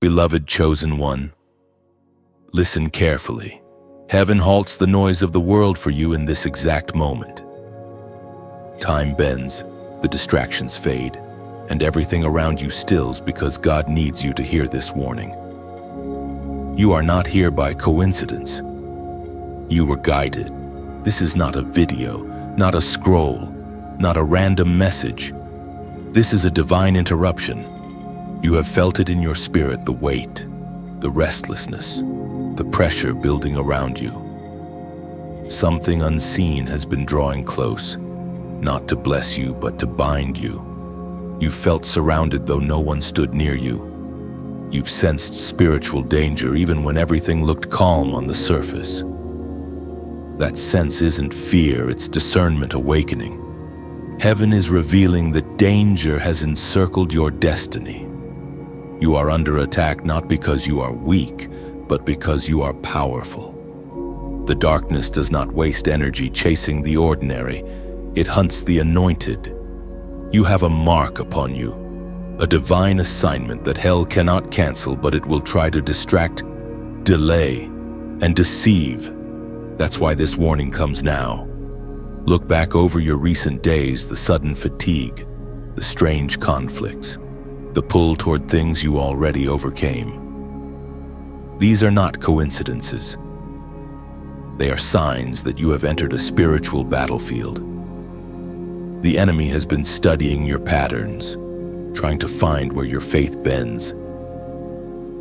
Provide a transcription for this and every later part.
Beloved chosen one, listen carefully. Heaven halts the noise of the world for you in this exact moment. Time bends, the distractions fade, and everything around you stills because God needs you to hear this warning. You are not here by coincidence. You were guided. This is not a video, not a scroll, not a random message. This is a divine interruption. You have felt it in your spirit, the weight, the restlessness, the pressure building around you. Something unseen has been drawing close, not to bless you, but to bind you. You felt surrounded though no one stood near you. You've sensed spiritual danger even when everything looked calm on the surface. That sense isn't fear, it's discernment awakening. Heaven is revealing that danger has encircled your destiny. You are under attack not because you are weak, but because you are powerful. The darkness does not waste energy chasing the ordinary. It hunts the anointed. You have a mark upon you, a divine assignment that hell cannot cancel, but it will try to distract, delay, and deceive. That's why this warning comes now. Look back over your recent days, the sudden fatigue, the strange conflicts, the pull toward things you already overcame. These are not coincidences. They are signs that you have entered a spiritual battlefield. The enemy has been studying your patterns, trying to find where your faith bends.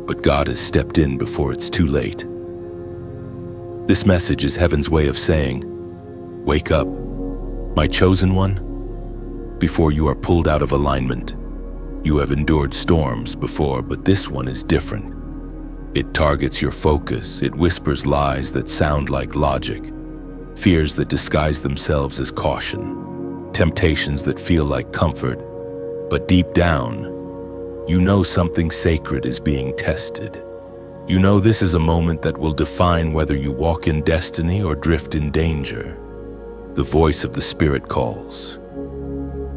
But God has stepped in before it's too late. This message is heaven's way of saying, wake up, my chosen one. Before you are pulled out of alignment, you have endured storms before, but this one is different. It targets your focus. It whispers lies that sound like logic, fears that disguise themselves as caution, temptations that feel like comfort. But deep down, you know something sacred is being tested. You know this is a moment that will define whether you walk in destiny or drift in danger. The voice of the Spirit calls.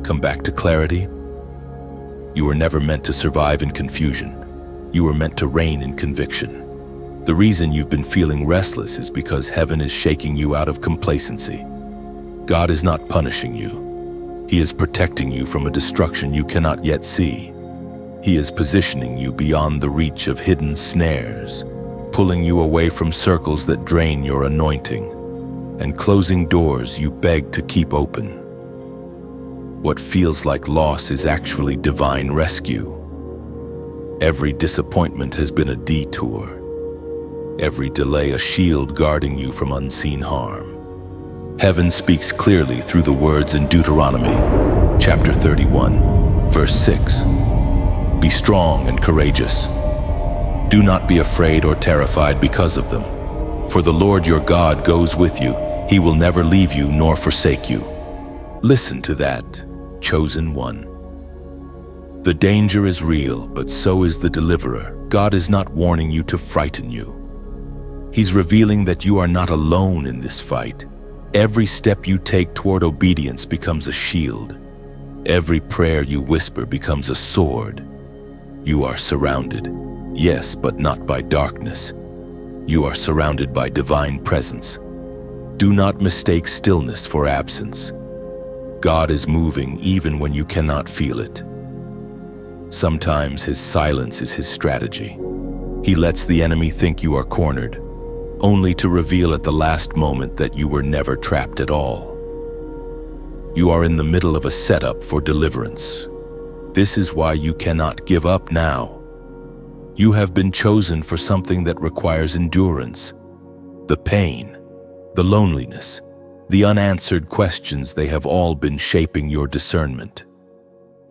Come back to clarity. You were never meant to survive in confusion. You were meant to reign in conviction. The reason you've been feeling restless is because heaven is shaking you out of complacency. God is not punishing you. He is protecting you from a destruction you cannot yet see. He is positioning you beyond the reach of hidden snares, pulling you away from circles that drain your anointing, and closing doors you beg to keep open. What feels like loss is actually divine rescue. Every disappointment has been a detour. Every delay a shield guarding you from unseen harm. Heaven speaks clearly through the words in Deuteronomy, chapter 31, verse 6. Be strong and courageous. Do not be afraid or terrified because of them. For the Lord your God goes with you. He will never leave you nor forsake you. Listen to that, chosen one. The danger is real, but so is the deliverer. God is not warning you to frighten you. He's revealing that you are not alone in this fight. Every step you take toward obedience becomes a shield. Every prayer you whisper becomes a sword. You are surrounded, yes, but not by darkness. You are surrounded by divine presence. Do not mistake stillness for absence. God is moving even when you cannot feel it. Sometimes his silence is his strategy. He lets the enemy think you are cornered, only to reveal at the last moment that you were never trapped at all. You are in the middle of a setup for deliverance. This is why you cannot give up now. You have been chosen for something that requires endurance. The pain, the loneliness, the unanswered questions, they have all been shaping your discernment.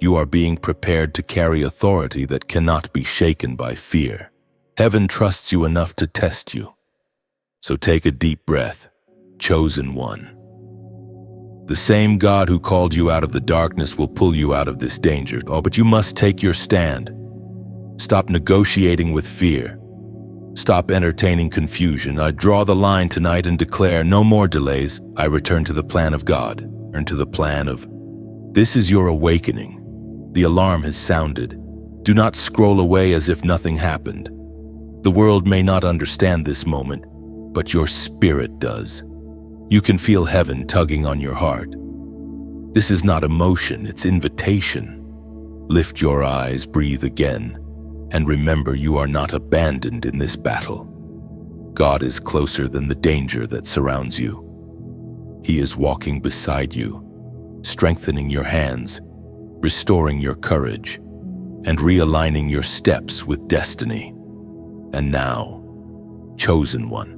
You are being prepared to carry authority that cannot be shaken by fear. Heaven trusts you enough to test you. So take a deep breath, chosen one. The same God who called you out of the darkness will pull you out of this danger. Oh, but you must take your stand. Stop negotiating with fear. Stop entertaining confusion. I draw the line tonight and declare no more delays. I return to the plan of God, and to the plan of... This is your awakening. The alarm has sounded. Do not scroll away as if nothing happened. The world may not understand this moment, but your spirit does. You can feel heaven tugging on your heart. This is not emotion, it's invitation. Lift your eyes, breathe again, and remember you are not abandoned in this battle. God is closer than the danger that surrounds you. He is walking beside you, strengthening your hands, restoring your courage, and realigning your steps with destiny. And now, chosen one,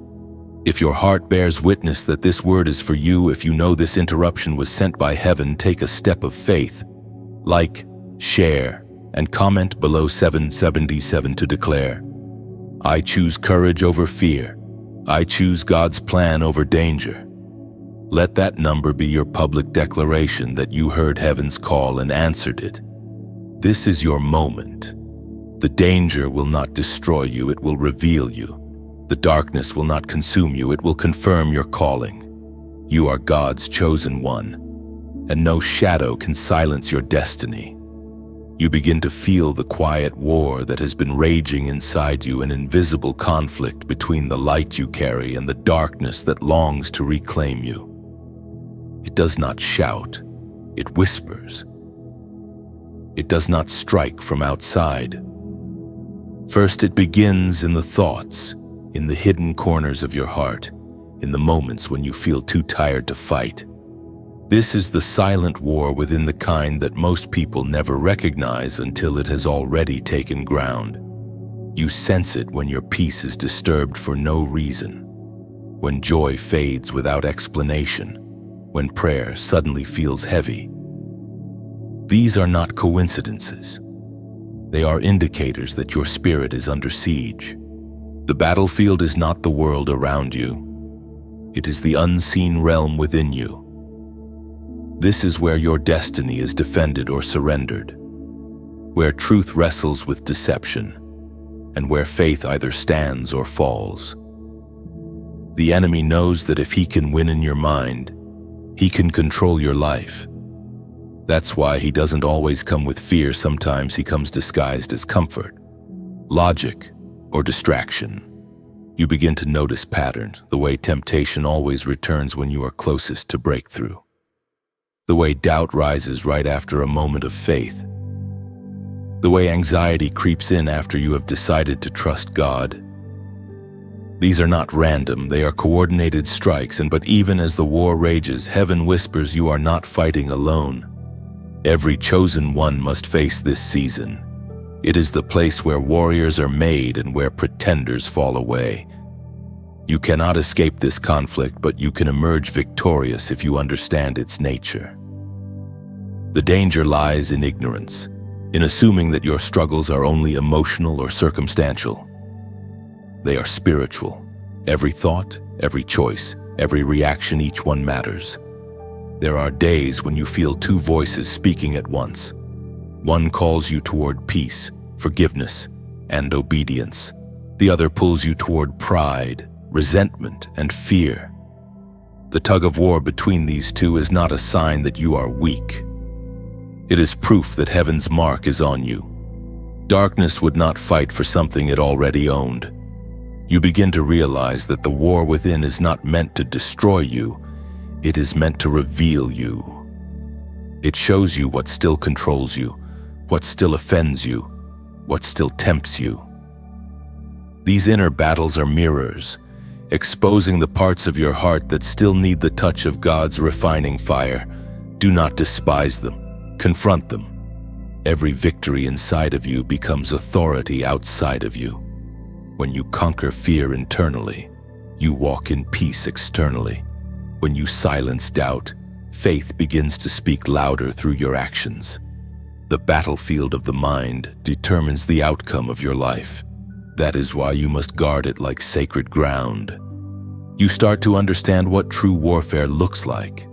if your heart bears witness that this word is for you, if you know this interruption was sent by heaven, take a step of faith. Like, share, and comment below 777 to declare, I choose courage over fear. I choose God's plan over danger. Let that number be your public declaration that you heard heaven's call and answered it. This is your moment. The danger will not destroy you, it will reveal you. The darkness will not consume you, it will confirm your calling. You are God's chosen one, and no shadow can silence your destiny. You begin to feel the quiet war that has been raging inside you, an invisible conflict between the light you carry and the darkness that longs to reclaim you. It does not shout, it whispers. It does not strike from outside. First, it begins in the thoughts, in the hidden corners of your heart, in the moments when you feel too tired to fight. This is the silent war within the kind that most people never recognize until it has already taken ground. You sense it when your peace is disturbed for no reason, when joy fades without explanation, when prayer suddenly feels heavy. These are not coincidences. They are indicators that your spirit is under siege. The battlefield is not the world around you. It is the unseen realm within you. This is where your destiny is defended or surrendered, where truth wrestles with deception, and where faith either stands or falls. The enemy knows that if he can win in your mind, he can control your life. That's why he doesn't always come with fear. Sometimes he comes disguised as comfort, logic, or distraction. You begin to notice patterns, the way temptation always returns when you are closest to breakthrough, the way doubt rises right after a moment of faith, the way anxiety creeps in after you have decided to trust God. These are not random, they are coordinated strikes, but even as the war rages, heaven whispers you are not fighting alone. Every chosen one must face this season. It is the place where warriors are made and where pretenders fall away. You cannot escape this conflict, but you can emerge victorious if you understand its nature. The danger lies in ignorance, in assuming that your struggles are only emotional or circumstantial. They are spiritual. Every thought, every choice, every reaction, each one matters. There are days when you feel two voices speaking at once. One calls you toward peace, forgiveness, and obedience. The other pulls you toward pride, resentment, and fear. The tug of war between these two is not a sign that you are weak. It is proof that heaven's mark is on you. Darkness would not fight for something it already owned. You begin to realize that the war within is not meant to destroy you, it is meant to reveal you. It shows you what still controls you, what still offends you, what still tempts you. These inner battles are mirrors, exposing the parts of your heart that still need the touch of God's refining fire. Do not despise them, confront them. Every victory inside of you becomes authority outside of you. When you conquer fear internally, you walk in peace externally. When you silence doubt, faith begins to speak louder through your actions. The battlefield of the mind determines the outcome of your life. That is why you must guard it like sacred ground. You start to understand what true warfare looks like.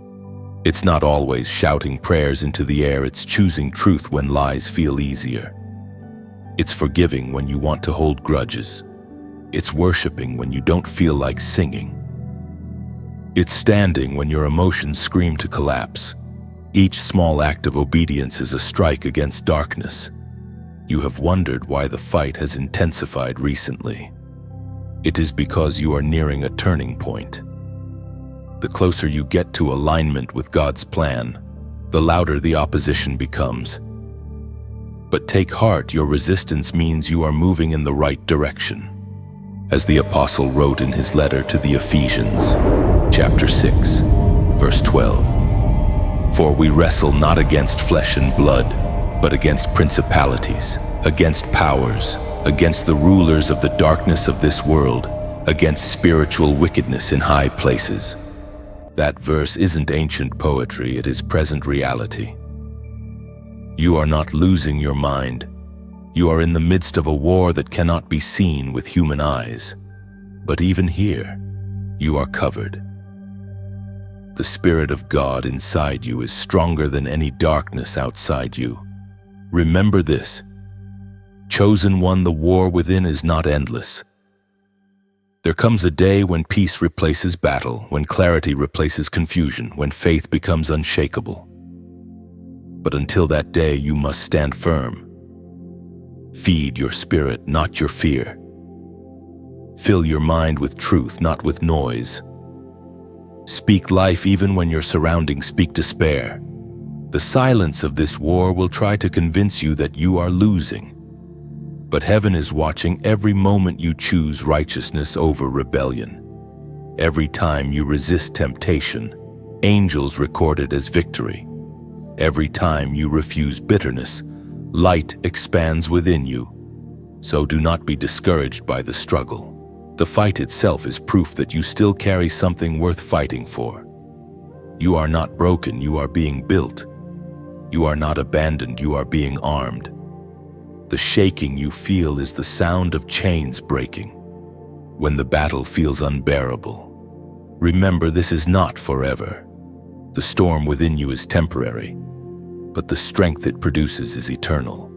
It's not always shouting prayers into the air, it's choosing truth when lies feel easier. It's forgiving when you want to hold grudges. It's worshiping when you don't feel like singing. It's standing when your emotions scream to collapse. Each small act of obedience is a strike against darkness. You have wondered why the fight has intensified recently. It is because you are nearing a turning point. The closer you get to alignment with God's plan, the louder the opposition becomes. But take heart, your resistance means you are moving in the right direction. As the apostle wrote in his letter to the Ephesians, chapter 6, verse 12, "For we wrestle not against flesh and blood, but against principalities, against powers, against the rulers of the darkness of this world, against spiritual wickedness in high places." That verse isn't ancient poetry, it is present reality. You are not losing your mind. You are in the midst of a war that cannot be seen with human eyes. But even here, you are covered. The Spirit of God inside you is stronger than any darkness outside you. Remember this: chosen one, the war within is not endless. There comes a day when peace replaces battle, when clarity replaces confusion, when faith becomes unshakable. But until that day, you must stand firm. Feed your spirit, not your fear. Fill your mind with truth, not with noise. Speak life even when your surroundings speak despair. The silence of this war will try to convince you that you are losing. But heaven is watching every moment you choose righteousness over rebellion. Every time you resist temptation, angels record it as victory. Every time you refuse bitterness, light expands within you. So do not be discouraged by the struggle. The fight itself is proof that you still carry something worth fighting for. You are not broken, you are being built. You are not abandoned, you are being armed. The shaking you feel is the sound of chains breaking. When the battle feels unbearable, remember this is not forever. The storm within you is temporary, but the strength it produces is eternal.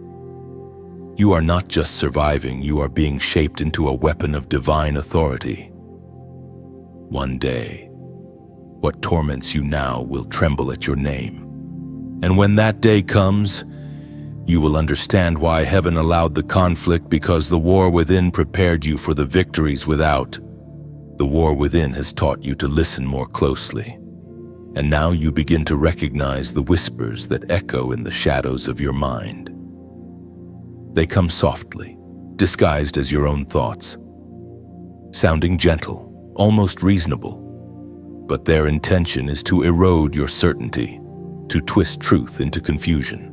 You are not just surviving, you are being shaped into a weapon of divine authority. One day, what torments you now will tremble at your name. And when that day comes, you will understand why heaven allowed the conflict, because the war within prepared you for the victories without. The war within has taught you to listen more closely. And now you begin to recognize the whispers that echo in the shadows of your mind. They come softly, disguised as your own thoughts, sounding gentle, almost reasonable. But their intention is to erode your certainty, to twist truth into confusion.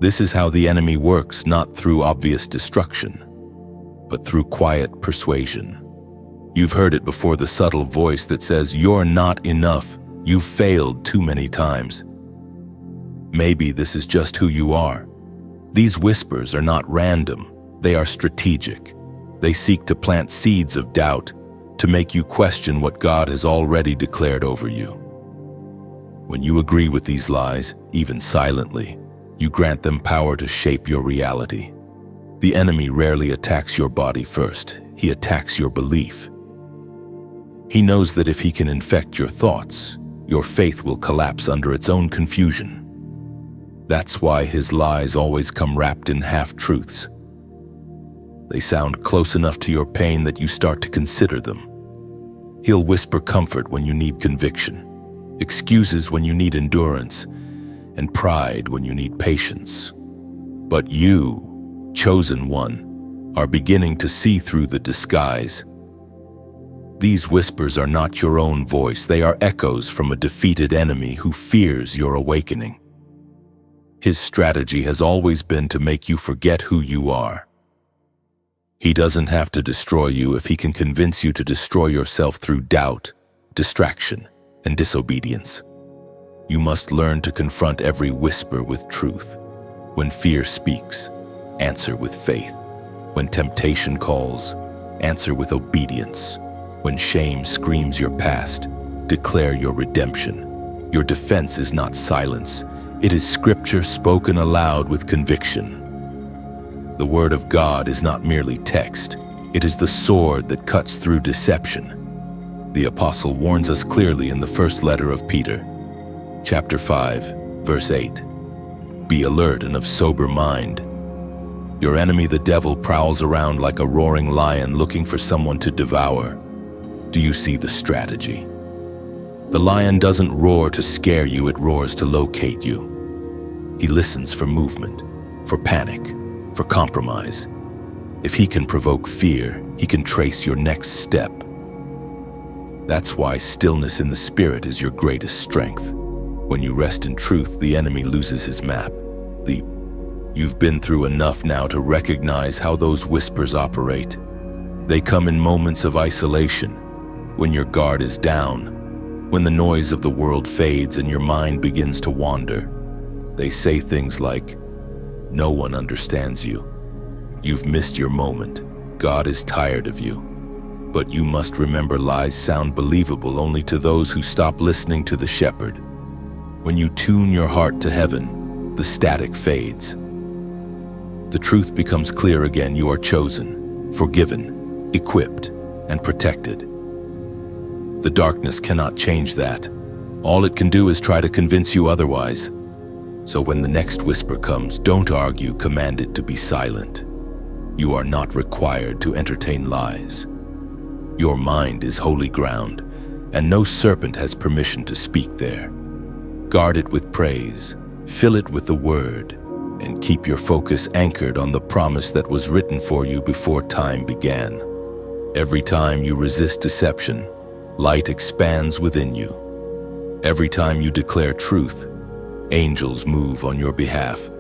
This is how the enemy works, not through obvious destruction, but through quiet persuasion. You've heard it before, the subtle voice that says, "You're not enough. You've failed too many times." Maybe this is just who you are. These whispers are not random. They are strategic. They seek to plant seeds of doubt, to make you question what God has already declared over you. When you agree with these lies, even silently, you grant them power to shape your reality. The enemy rarely attacks your body first. He attacks your belief. He knows that if he can infect your thoughts, your faith will collapse under its own confusion. That's why his lies always come wrapped in half-truths. They sound close enough to your pain that you start to consider them. He'll whisper comfort when you need conviction, excuses when you need endurance, and pride when you need patience. But you, chosen one, are beginning to see through the disguise. These whispers are not your own voice. They are echoes from a defeated enemy who fears your awakening. His strategy has always been to make you forget who you are. He doesn't have to destroy you if he can convince you to destroy yourself through doubt, distraction, and disobedience. You must learn to confront every whisper with truth. When fear speaks, answer with faith. When temptation calls, answer with obedience. When shame screams your past, declare your redemption. Your defense is not silence. It is scripture spoken aloud with conviction. The word of God is not merely text. It is the sword that cuts through deception. The apostle warns us clearly in the first letter of Peter, chapter 5, verse 8. Be alert and of sober mind. Your enemy, the devil, prowls around like a roaring lion looking for someone to devour. Do you see the strategy? The lion doesn't roar to scare you, it roars to locate you. He listens for movement, for panic, for compromise. If he can provoke fear, he can trace your next step. That's why stillness in the spirit is your greatest strength. When you rest in truth, the enemy loses his map. You've been through enough now to recognize how those whispers operate. They come in moments of isolation, when your guard is down, when the noise of the world fades and your mind begins to wander. They say things like, "No one understands you. You've missed your moment. God is tired of you." But you must remember, lies sound believable only to those who stop listening to the shepherd. When you tune your heart to heaven, the static fades. The truth becomes clear again. You are chosen, forgiven, equipped, and protected. The darkness cannot change that. All it can do is try to convince you otherwise. So when the next whisper comes, don't argue, command it to be silent. You are not required to entertain lies. Your mind is holy ground, and no serpent has permission to speak there. Guard it with praise, fill it with the word, and keep your focus anchored on the promise that was written for you before time began. Every time you resist deception, light expands within you. Every time you declare truth, angels move on your behalf.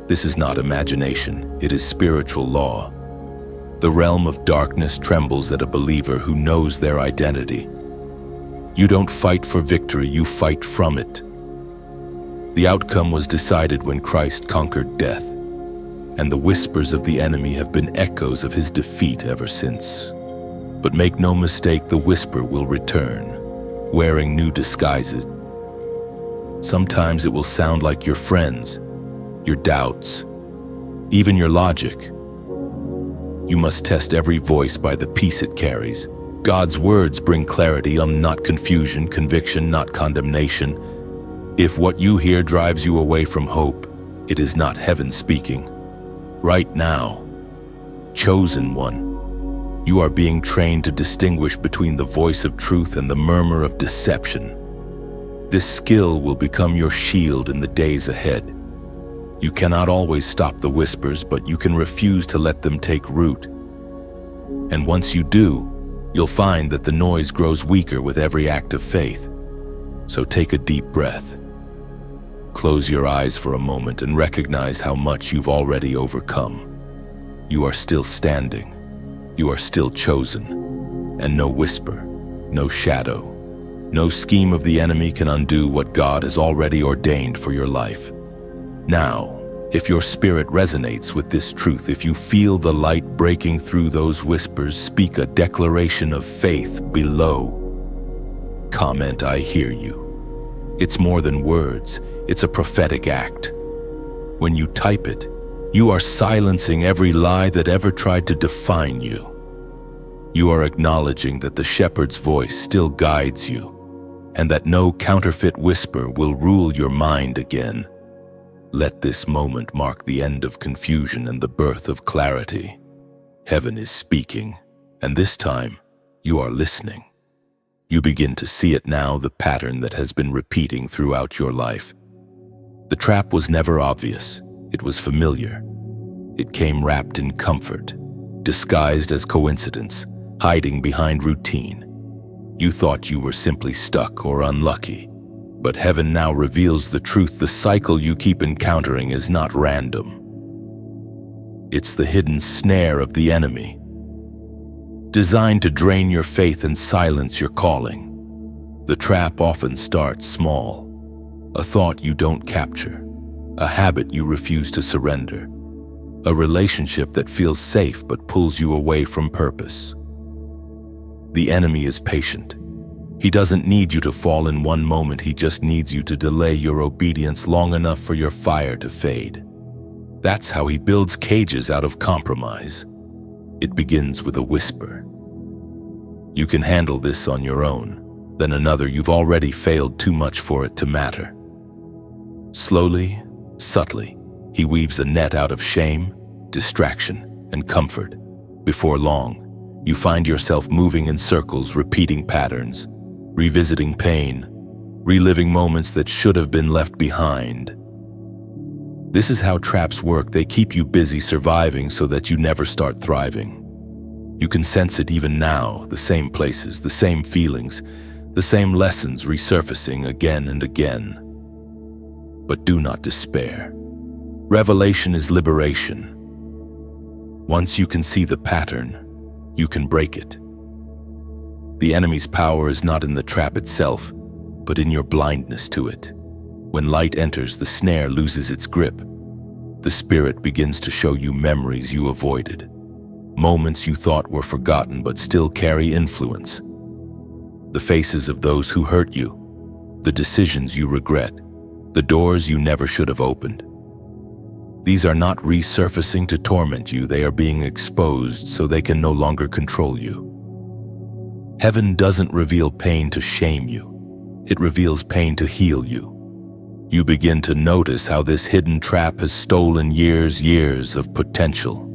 This is not imagination, it is spiritual law. The realm of darkness trembles at a believer who knows their identity. You don't fight for victory, you fight from it. The outcome was decided when Christ conquered death, and the whispers of the enemy have been echoes of his defeat ever since. But make no mistake, the whisper will return, wearing new disguises. Sometimes it will sound like your friends, your doubts, even your logic. You must test every voice by the peace it carries. God's words bring clarity, not confusion, conviction, not condemnation. If what you hear drives you away from hope, it is not heaven speaking. Right now, chosen one, you are being trained to distinguish between the voice of truth and the murmur of deception. This skill will become your shield in the days ahead. You cannot always stop the whispers, but you can refuse to let them take root. And once you do, you'll find that the noise grows weaker with every act of faith. So take a deep breath. Close your eyes for a moment and recognize how much you've already overcome. You are still standing. You are still chosen. And no whisper, no shadow, no scheme of the enemy can undo what God has already ordained for your life. Now, if your spirit resonates with this truth, if you feel the light breaking through those whispers, speak a declaration of faith below. Comment, "I hear you." It's more than words, it's a prophetic act. When you type it, you are silencing every lie that ever tried to define you. You are acknowledging that the shepherd's voice still guides you, and that no counterfeit whisper will rule your mind again. Let this moment mark the end of confusion and the birth of clarity. Heaven is speaking, and this time, you are listening. You begin to see it now, the pattern that has been repeating throughout your life. The trap was never obvious. It was familiar. It came wrapped in comfort, disguised as coincidence, hiding behind routine. You thought you were simply stuck or unlucky. But heaven now reveals the truth. The cycle you keep encountering is not random. It's the hidden snare of the enemy, designed to drain your faith and silence your calling. The trap often starts small. A thought you don't capture, a habit you refuse to surrender, a relationship that feels safe but pulls you away from purpose. The enemy is patient. He doesn't need you to fall in one moment, he just needs you to delay your obedience long enough for your fire to fade. That's how he builds cages out of compromise. It begins with a whisper. You can handle this on your own. Then another, you've already failed too much for it to matter. Slowly, subtly, he weaves a net out of shame, distraction, and comfort. Before long, you find yourself moving in circles, repeating patterns, revisiting pain, reliving moments that should have been left behind. This is how traps work. They keep you busy surviving so that you never start thriving. You can sense it even now, the same places, the same feelings, the same lessons resurfacing again and again. But do not despair. Revelation is liberation. Once you can see the pattern, you can break it. The enemy's power is not in the trap itself, but in your blindness to it. When light enters, the snare loses its grip. The spirit begins to show you memories you avoided, moments you thought were forgotten but still carry influence. The faces of those who hurt you, the decisions you regret, the doors you never should have opened. These are not resurfacing to torment you, they are being exposed so they can no longer control you. Heaven doesn't reveal pain to shame you, it reveals pain to heal you. You begin to notice how this hidden trap has stolen years of potential,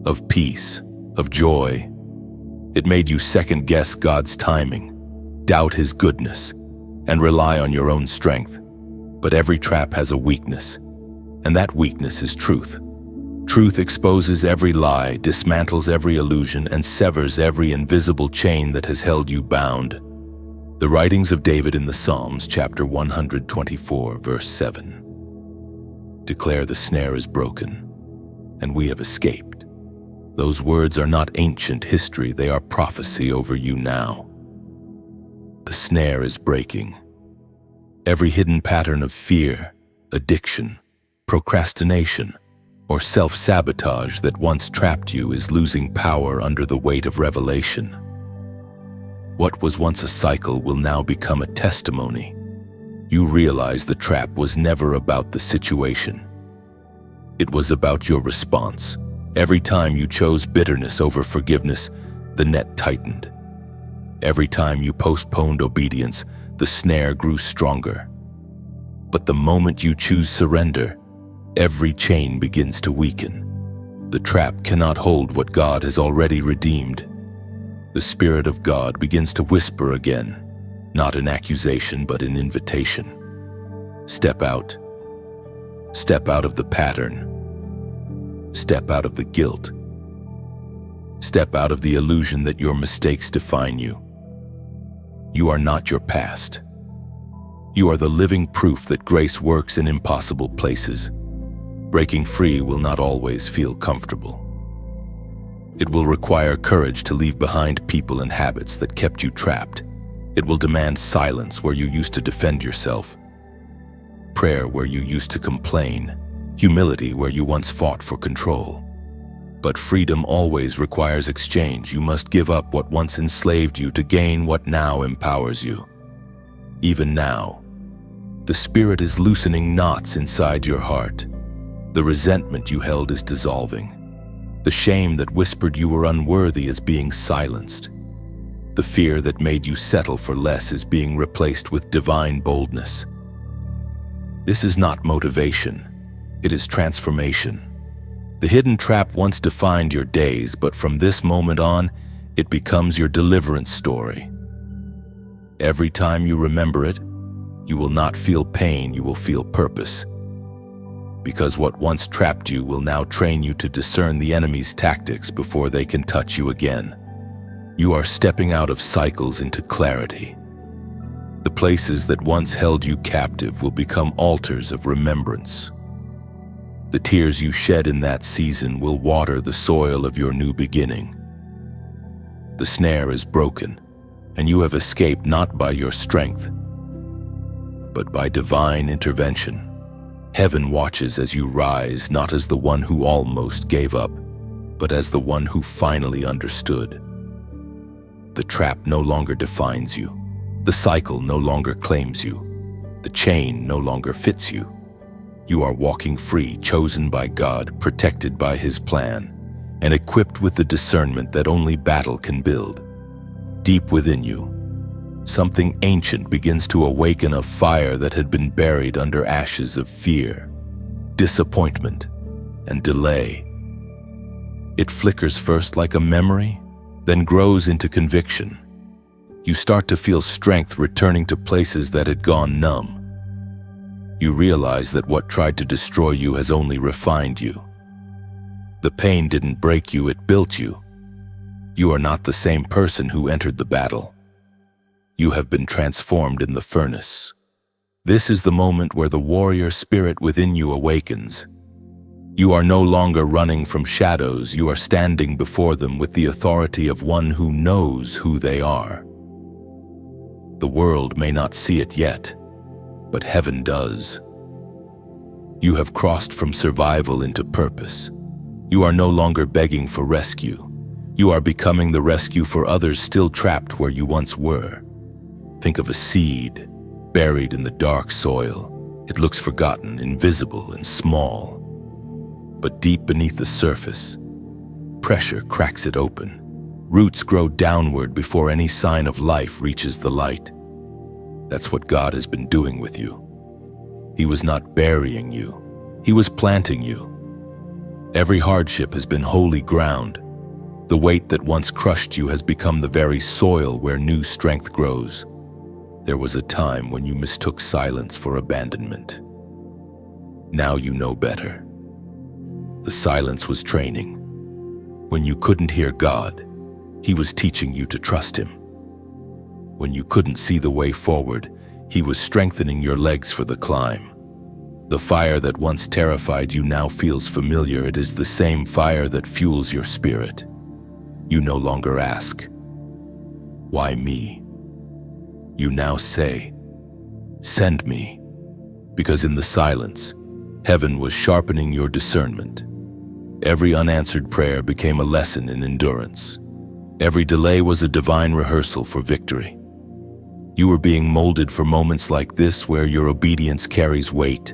of peace, of joy. It made you second-guess God's timing, doubt His goodness, and rely on your own strength. But every trap has a weakness, and that weakness is truth. Truth exposes every lie, dismantles every illusion, and severs every invisible chain that has held you bound. The writings of David in the Psalms, chapter 124, verse 7, declare the snare is broken, and we have escaped. Those words are not ancient history, they are prophecy over you now. The snare is breaking. Every hidden pattern of fear, addiction, procrastination, or self-sabotage that once trapped you is losing power under the weight of revelation. What was once a cycle will now become a testimony. You realize the trap was never about the situation. It was about your response. Every time you chose bitterness over forgiveness, the net tightened. Every time you postponed obedience, the snare grew stronger. But the moment you choose surrender, every chain begins to weaken. The trap cannot hold what God has already redeemed. The Spirit of God begins to whisper again, not in accusation but in invitation. Step out. Step out of the pattern. Step out of the guilt. Step out of the illusion that your mistakes define you. You are not your past. You are the living proof that grace works in impossible places. Breaking free will not always feel comfortable. It will require courage to leave behind people and habits that kept you trapped. It will demand silence where you used to defend yourself, prayer where you used to complain, humility where you once fought for control. But freedom always requires exchange. You must give up what once enslaved you to gain what now empowers you. Even now, the Spirit is loosening knots inside your heart. The resentment you held is dissolving. The shame that whispered you were unworthy is being silenced. The fear that made you settle for less is being replaced with divine boldness. This is not motivation, it is transformation. The hidden trap once defined your days, but from this moment on, it becomes your deliverance story. Every time you remember it, you will not feel pain, you will feel purpose. Because what once trapped you will now train you to discern the enemy's tactics before they can touch you again. You are stepping out of cycles into clarity. The places that once held you captive will become altars of remembrance. The tears you shed in that season will water the soil of your new beginning. The snare is broken, and you have escaped not by your strength, but by divine intervention. Heaven watches as you rise, not as the one who almost gave up, but as the one who finally understood. The trap no longer defines you. The cycle no longer claims you. The chain no longer fits you. You are walking free, chosen by God, protected by His plan, and equipped with the discernment that only battle can build. Deep within you, something ancient begins to awaken, a fire that had been buried under ashes of fear, disappointment, and delay. It flickers first like a memory, then grows into conviction. You start to feel strength returning to places that had gone numb. You realize that what tried to destroy you has only refined you. The pain didn't break you, it built you. You are not the same person who entered the battle. You have been transformed in the furnace. This is the moment where the warrior spirit within you awakens. You are no longer running from shadows, you are standing before them with the authority of one who knows who they are. The world may not see it yet, but heaven does. You have crossed from survival into purpose. You are no longer begging for rescue. You are becoming the rescue for others still trapped where you once were. Think of a seed buried in the dark soil. It looks forgotten, invisible, and small. But deep beneath the surface, pressure cracks it open. Roots grow downward before any sign of life reaches the light. That's what God has been doing with you. He was not burying you. He was planting you. Every hardship has been holy ground. The weight that once crushed you has become the very soil where new strength grows. There was a time when you mistook silence for abandonment. Now you know better. The silence was training. When you couldn't hear God, He was teaching you to trust Him. When you couldn't see the way forward, He was strengthening your legs for the climb. The fire that once terrified you now feels familiar. It is the same fire that fuels your spirit. You no longer ask, "Why me?" You now say, "Send me." Because in the silence, heaven was sharpening your discernment. Every unanswered prayer became a lesson in endurance. Every delay was a divine rehearsal for victory. You were being molded for moments like this where your obedience carries weight,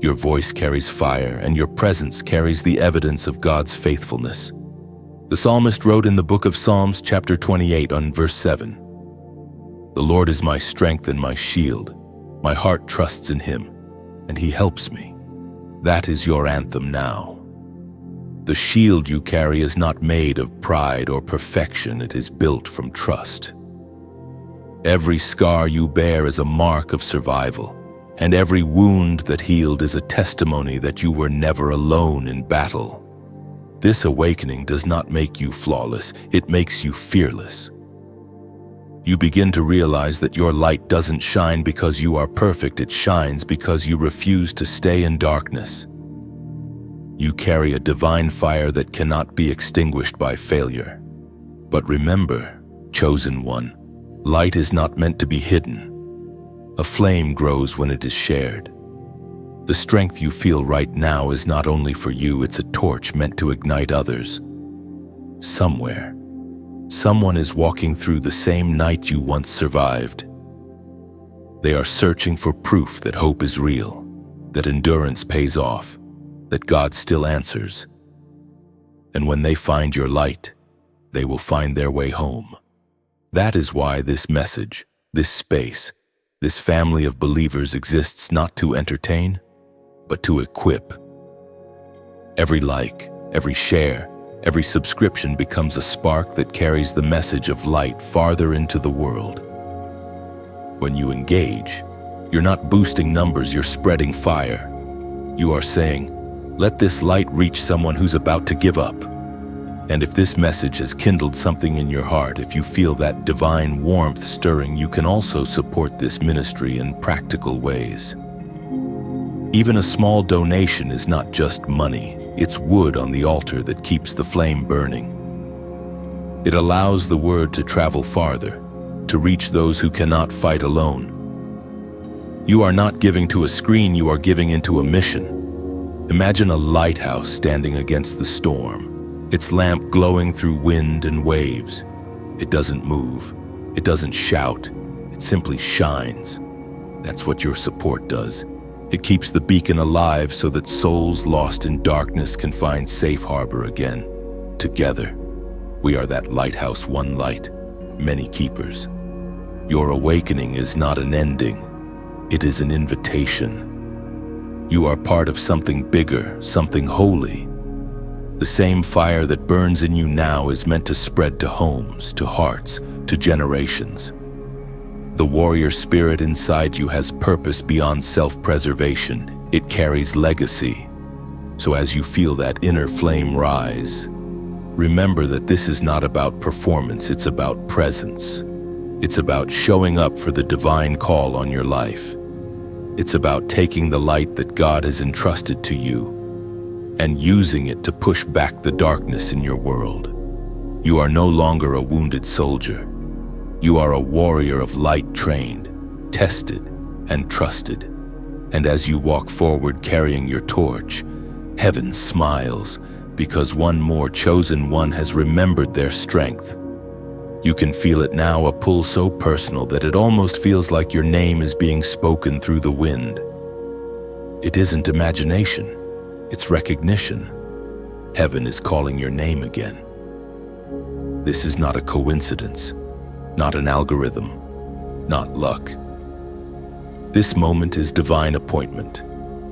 your voice carries fire, and your presence carries the evidence of God's faithfulness. The psalmist wrote in the book of Psalms, chapter 28, on verse 7, "The Lord is my strength and my shield. My heart trusts in Him, and He helps me." That is your anthem now. The shield you carry is not made of pride or perfection. It is built from trust. Every scar you bear is a mark of survival, and every wound that healed is a testimony that you were never alone in battle. This awakening does not make you flawless, it makes you fearless. You begin to realize that your light doesn't shine because you are perfect, it shines because you refuse to stay in darkness. You carry a divine fire that cannot be extinguished by failure. But remember, chosen one, light is not meant to be hidden. A flame grows when it is shared. The strength you feel right now is not only for you, it's a torch meant to ignite others. Somewhere, someone is walking through the same night you once survived. They are searching for proof that hope is real, that endurance pays off, that God still answers. And when they find your light, they will find their way home. That is why this message, this space, this family of believers exists not to entertain, but to equip. Every like, every share, every subscription becomes a spark that carries the message of light farther into the world. When you engage, you're not boosting numbers, you're spreading fire. You are saying, "Let this light reach someone who's about to give up." And if this message has kindled something in your heart, if you feel that divine warmth stirring, you can also support this ministry in practical ways. Even a small donation is not just money, it's wood on the altar that keeps the flame burning. It allows the word to travel farther, to reach those who cannot fight alone. You are not giving to a screen, you are giving into a mission. Imagine a lighthouse standing against the storm, its lamp glowing through wind and waves. It doesn't move, it doesn't shout, it simply shines. That's what your support does. It keeps the beacon alive so that souls lost in darkness can find safe harbor again. Together, we are that lighthouse, one light, many keepers. Your awakening is not an ending, it is an invitation. You are part of something bigger, something holy. The same fire that burns in you now is meant to spread to homes, to hearts, to generations. The warrior spirit inside you has purpose beyond self-preservation. It carries legacy. So as you feel that inner flame rise, remember that this is not about performance, it's about presence. It's about showing up for the divine call on your life. It's about taking the light that God has entrusted to you and using it to push back the darkness in your world. You are no longer a wounded soldier. You are a warrior of light, trained, tested, and trusted. And as you walk forward carrying your torch, heaven smiles because one more chosen one has remembered their strength. You can feel it now, a pull so personal that it almost feels like your name is being spoken through the wind. It isn't imagination, it's recognition. Heaven is calling your name again. This is not a coincidence, not an algorithm, not luck. This moment is divine appointment.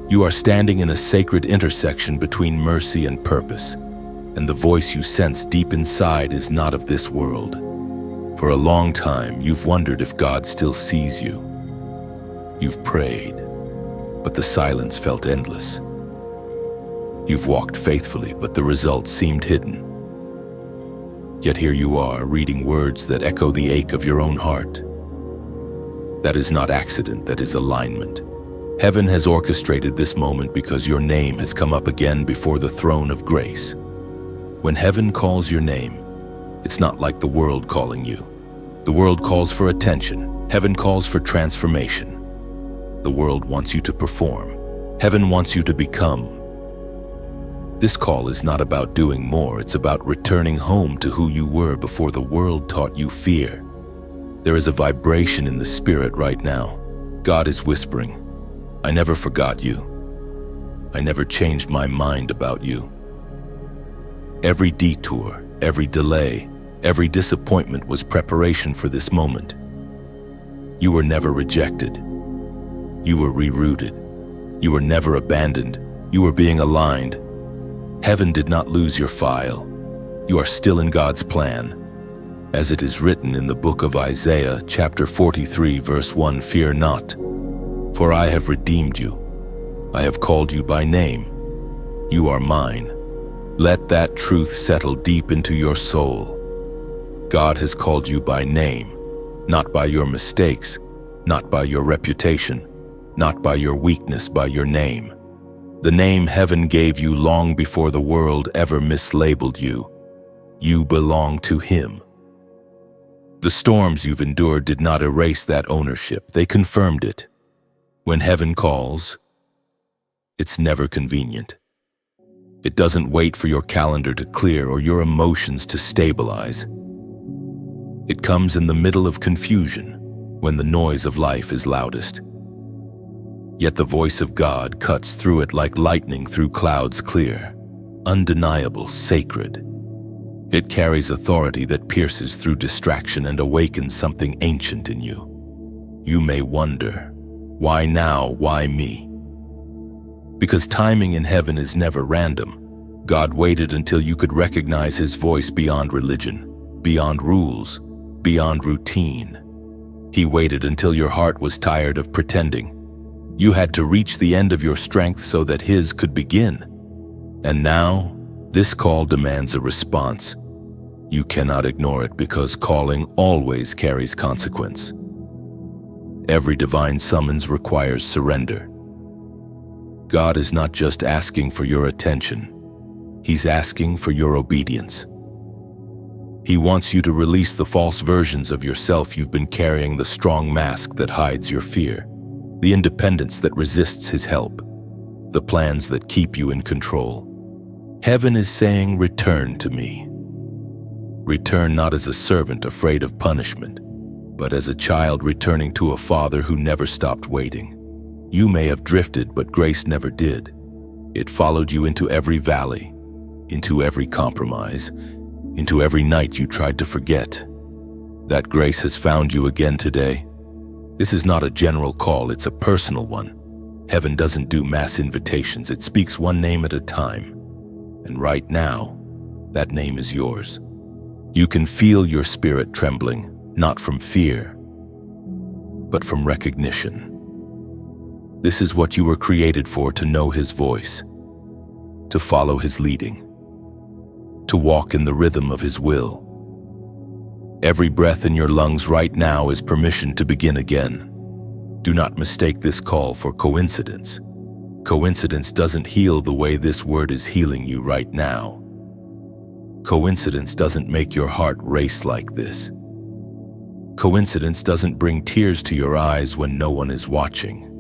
You are standing in a sacred intersection between mercy and purpose, and the voice you sense deep inside is not of this world. For a long time, you've wondered if God still sees you. You've prayed, but the silence felt endless. You've walked faithfully, but the results seemed hidden. Yet here you are, reading words that echo the ache of your own heart. That is not accident, that is alignment. Heaven has orchestrated this moment because your name has come up again before the throne of grace. When heaven calls your name, it's not like the world calling you. The world calls for attention. Heaven calls for transformation. The world wants you to perform. Heaven wants you to become. This call is not about doing more, it's about returning home to who you were before the world taught you fear. There is a vibration in the spirit right now. God is whispering, I never forgot you. I never changed my mind about you. Every detour, every delay, every disappointment was preparation for this moment. You were never rejected. You were rerouted. You were never abandoned. You were being aligned. Heaven did not lose your file. You are still in God's plan. As it is written in the book of Isaiah, chapter 43, verse 1, fear not, for I have redeemed you. I have called you by name. You are mine. Let that truth settle deep into your soul. God has called you by name, not by your mistakes, not by your reputation, not by your weakness, by your name. The name heaven gave you long before the world ever mislabeled you. You belong to Him. The storms you've endured did not erase that ownership, they confirmed it. When heaven calls, it's never convenient. It doesn't wait for your calendar to clear or your emotions to stabilize. It comes in the middle of confusion, when the noise of life is loudest. Yet the voice of God cuts through it like lightning through clouds clear, undeniable, sacred. It carries authority that pierces through distraction and awakens something ancient in you. You may wonder, why now, why me? Because timing in heaven is never random. God waited until you could recognize His voice beyond religion, beyond rules, beyond routine. He waited until your heart was tired of pretending. You had to reach the end of your strength so that His could begin. And now, this call demands a response. You cannot ignore it because calling always carries consequence. Every divine summons requires surrender. God is not just asking for your attention. He's asking for your obedience. He wants you to release the false versions of yourself you've been carrying, the strong mask that hides your fear, the independence that resists His help, the plans that keep you in control. Heaven is saying, return to me. Return not as a servant afraid of punishment, but as a child returning to a father who never stopped waiting. You may have drifted, but grace never did. It followed you into every valley, into every compromise, into every night you tried to forget. That grace has found you again today. This is not a general call, it's a personal one. Heaven doesn't do mass invitations, it speaks one name at a time. And right now, that name is yours. You can feel your spirit trembling, not from fear, but from recognition. This is what you were created for, to know His voice, to follow His leading, to walk in the rhythm of His will. Every breath in your lungs right now is permission to begin again. Do not mistake this call for coincidence. Coincidence doesn't heal the way this word is healing you right now. Coincidence doesn't make your heart race like this. Coincidence doesn't bring tears to your eyes when no one is watching.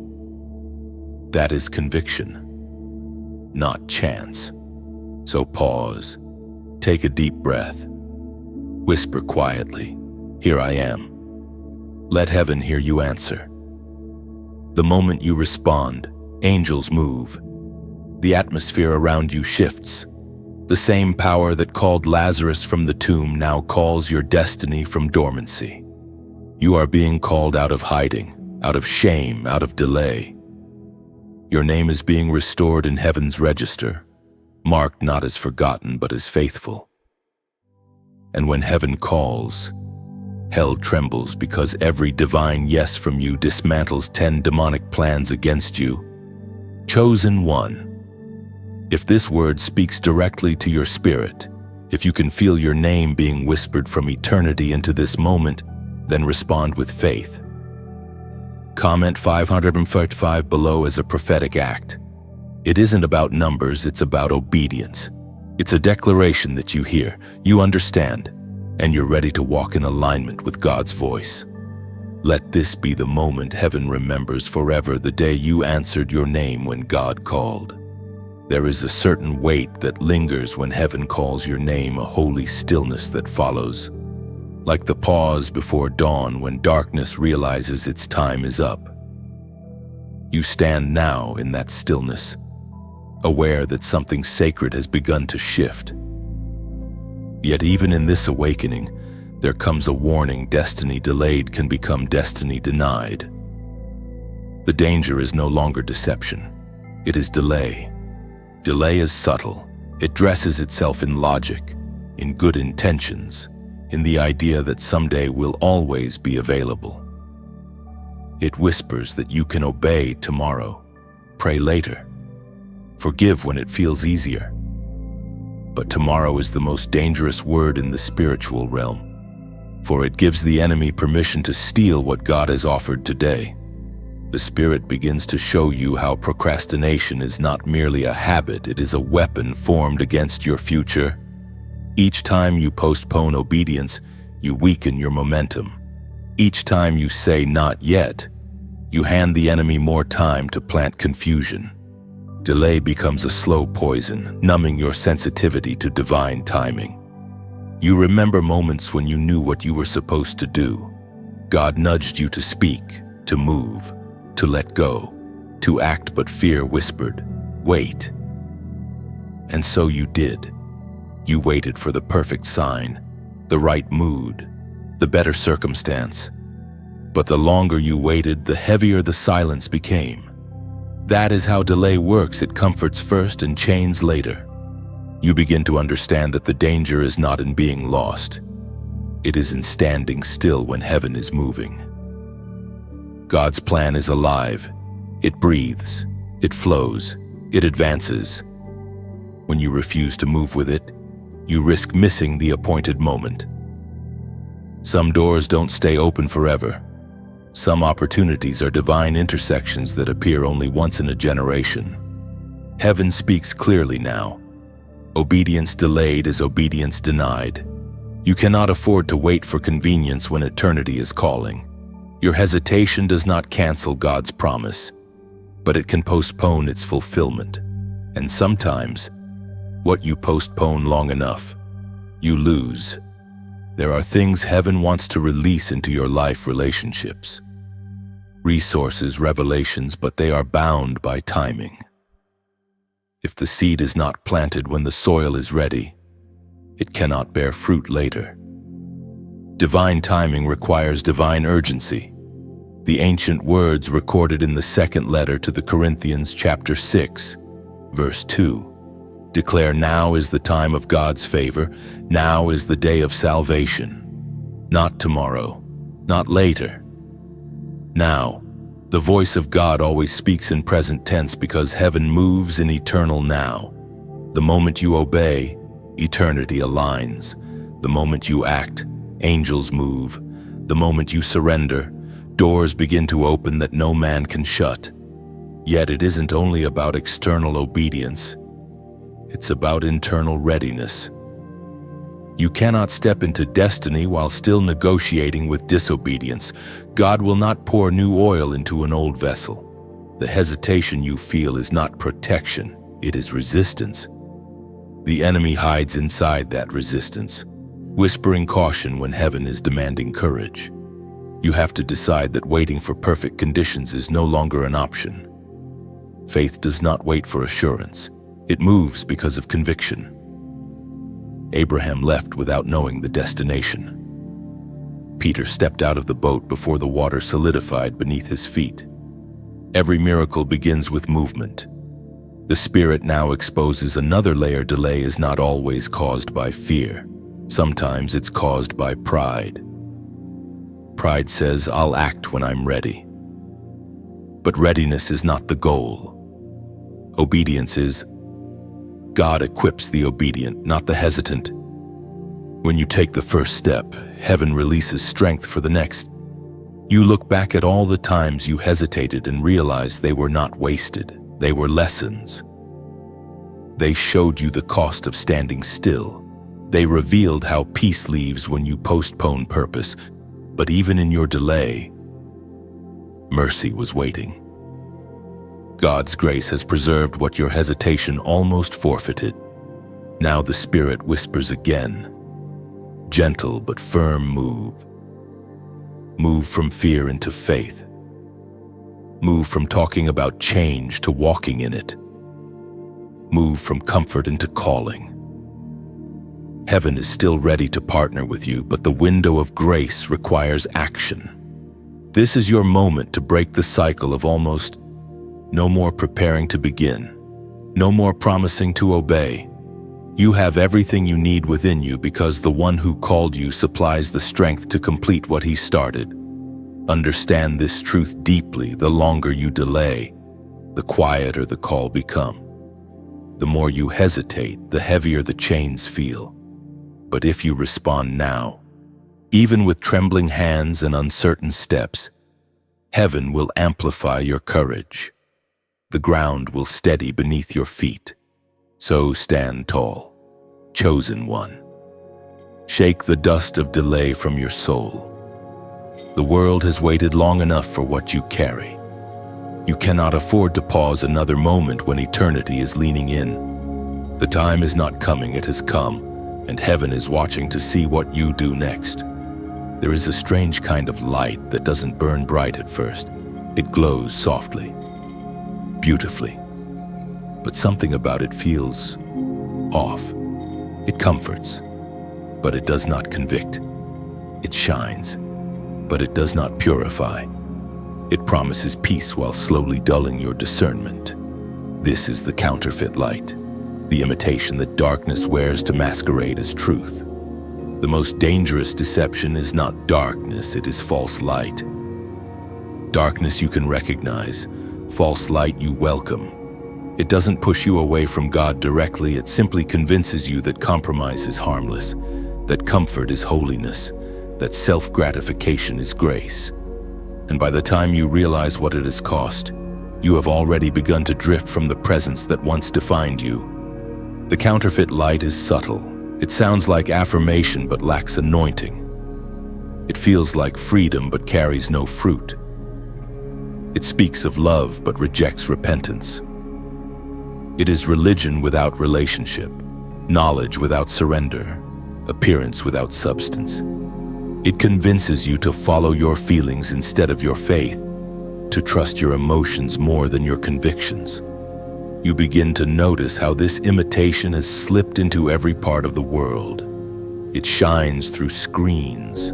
That is conviction, not chance. So pause, take a deep breath, whisper quietly, "Here I am." Let heaven hear you answer. The moment you respond, angels move. The atmosphere around you shifts. The same power that called Lazarus from the tomb now calls your destiny from dormancy. You are being called out of hiding, out of shame, out of delay. Your name is being restored in heaven's register, marked not as forgotten but as faithful. And when heaven calls, hell trembles, because every divine yes from you dismantles 10 demonic plans against you. Chosen one. If this word speaks directly to your spirit, if you can feel your name being whispered from eternity into this moment, then respond with faith. Comment 545 below as a prophetic act. It isn't about numbers, it's about obedience. It's a declaration that you hear, you understand, and you're ready to walk in alignment with God's voice. Let this be the moment heaven remembers forever, the day you answered your name when God called. There is a certain weight that lingers when heaven calls your name, a holy stillness that follows. Like the pause before dawn when darkness realizes its time is up. You stand now in that stillness, aware that something sacred has begun to shift. Yet even in this awakening, there comes a warning: destiny delayed can become destiny denied. The danger is no longer deception, it is delay. Delay is subtle. It dresses itself in logic, in good intentions, in the idea that someday will always be available. It whispers that you can obey tomorrow, pray later, forgive when it feels easier. But tomorrow is the most dangerous word in the spiritual realm, for it gives the enemy permission to steal what God has offered today. The Spirit begins to show you how procrastination is not merely a habit, it is a weapon formed against your future. Each time you postpone obedience, you weaken your momentum. Each time you say "not yet," you hand the enemy more time to plant confusion. Delay becomes a slow poison, numbing your sensitivity to divine timing. You remember moments when you knew what you were supposed to do. God nudged you to speak, to move, to let go, to act, but fear whispered, "Wait." And so you did. You waited for the perfect sign, the right mood, the better circumstance. But the longer you waited, the heavier the silence became. That is how delay works. It comforts first and chains later. You begin to understand that the danger is not in being lost. It is in standing still when heaven is moving. God's plan is alive. It breathes, it flows, it advances. When you refuse to move with it, you risk missing the appointed moment. Some doors don't stay open forever. Some opportunities are divine intersections that appear only once in a generation. Heaven speaks clearly now. Obedience delayed is obedience denied. You cannot afford to wait for convenience when eternity is calling. Your hesitation does not cancel God's promise, but it can postpone its fulfillment. And sometimes, what you postpone long enough, you lose. There are things heaven wants to release into your life: relationships, resources, revelations, but they are bound by timing. If the seed is not planted when the soil is ready, it cannot bear fruit later. Divine timing requires divine urgency. The ancient words recorded in the second letter to the Corinthians, chapter 6, verse 2. Declare now is the time of God's favor, now is the day of salvation. Not tomorrow, not later. Now, the voice of God always speaks in present tense because heaven moves in eternal now. The moment you obey, eternity aligns. The moment you act, angels move. The moment you surrender, doors begin to open that no man can shut. Yet it isn't only about external obedience. It's about internal readiness. You cannot step into destiny while still negotiating with disobedience. God will not pour new oil into an old vessel. The hesitation you feel is not protection, it is resistance. The enemy hides inside that resistance, whispering caution when heaven is demanding courage. You have to decide that waiting for perfect conditions is no longer an option. Faith does not wait for assurance. It moves because of conviction. Abraham left without knowing the destination. Peter stepped out of the boat before the water solidified beneath his feet. Every miracle begins with movement. The Spirit now exposes another layer. Delay is not always caused by fear. Sometimes it's caused by pride. Pride says, "I'll act when I'm ready." But readiness is not the goal. Obedience is. God equips the obedient, not the hesitant. When you take the first step, heaven releases strength for the next. You look back at all the times you hesitated and realize they were not wasted. They were lessons. They showed you the cost of standing still. They revealed how peace leaves when you postpone purpose. But even in your delay, mercy was waiting. God's grace has preserved what your hesitation almost forfeited. Now the Spirit whispers again. Gentle but firm move. Move from fear into faith. Move from talking about change to walking in it. Move from comfort into calling. Heaven is still ready to partner with you, but the window of grace requires action. This is your moment to break the cycle of almost. No more preparing to begin. No more promising to obey. You have everything you need within you because the one who called you supplies the strength to complete what he started. Understand this truth deeply. The longer you delay, the quieter the call becomes. The more you hesitate, the heavier the chains feel. But if you respond now, even with trembling hands and uncertain steps, heaven will amplify your courage. The ground will steady beneath your feet. So stand tall, chosen one. Shake the dust of delay from your soul. The world has waited long enough for what you carry. You cannot afford to pause another moment when eternity is leaning in. The time is not coming, it has come, and heaven is watching to see what you do next. There is a strange kind of light that doesn't burn bright at first. It glows softly, beautifully, but something about it feels off. It comforts, but it does not convict. It shines, but it does not purify. It promises peace while slowly dulling your discernment. This is the counterfeit light, the imitation that darkness wears to masquerade as truth. The most dangerous deception is not darkness, it is false light. Darkness you can recognize, false light you welcome. It doesn't push you away from God directly, it simply convinces you that compromise is harmless, that comfort is holiness, that self-gratification is grace. And by the time you realize what it has cost, you have already begun to drift from the presence that once defined you. The counterfeit light is subtle. It sounds like affirmation but lacks anointing. It feels like freedom but carries no fruit. It speaks of love but rejects repentance. It is religion without relationship, knowledge without surrender, appearance without substance. It convinces you to follow your feelings instead of your faith, to trust your emotions more than your convictions. You begin to notice how this imitation has slipped into every part of the world. It shines through screens,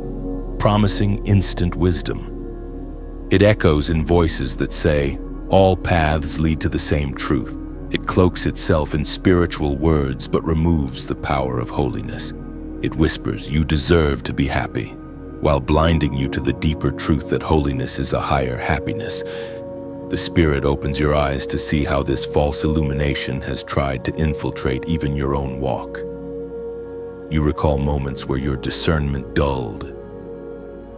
promising instant wisdom. It echoes in voices that say, all paths lead to the same truth. It cloaks itself in spiritual words but removes the power of holiness. It whispers, "You deserve to be happy," while blinding you to the deeper truth that holiness is a higher happiness. The Spirit opens your eyes to see how this false illumination has tried to infiltrate even your own walk. You recall moments where your discernment dulled,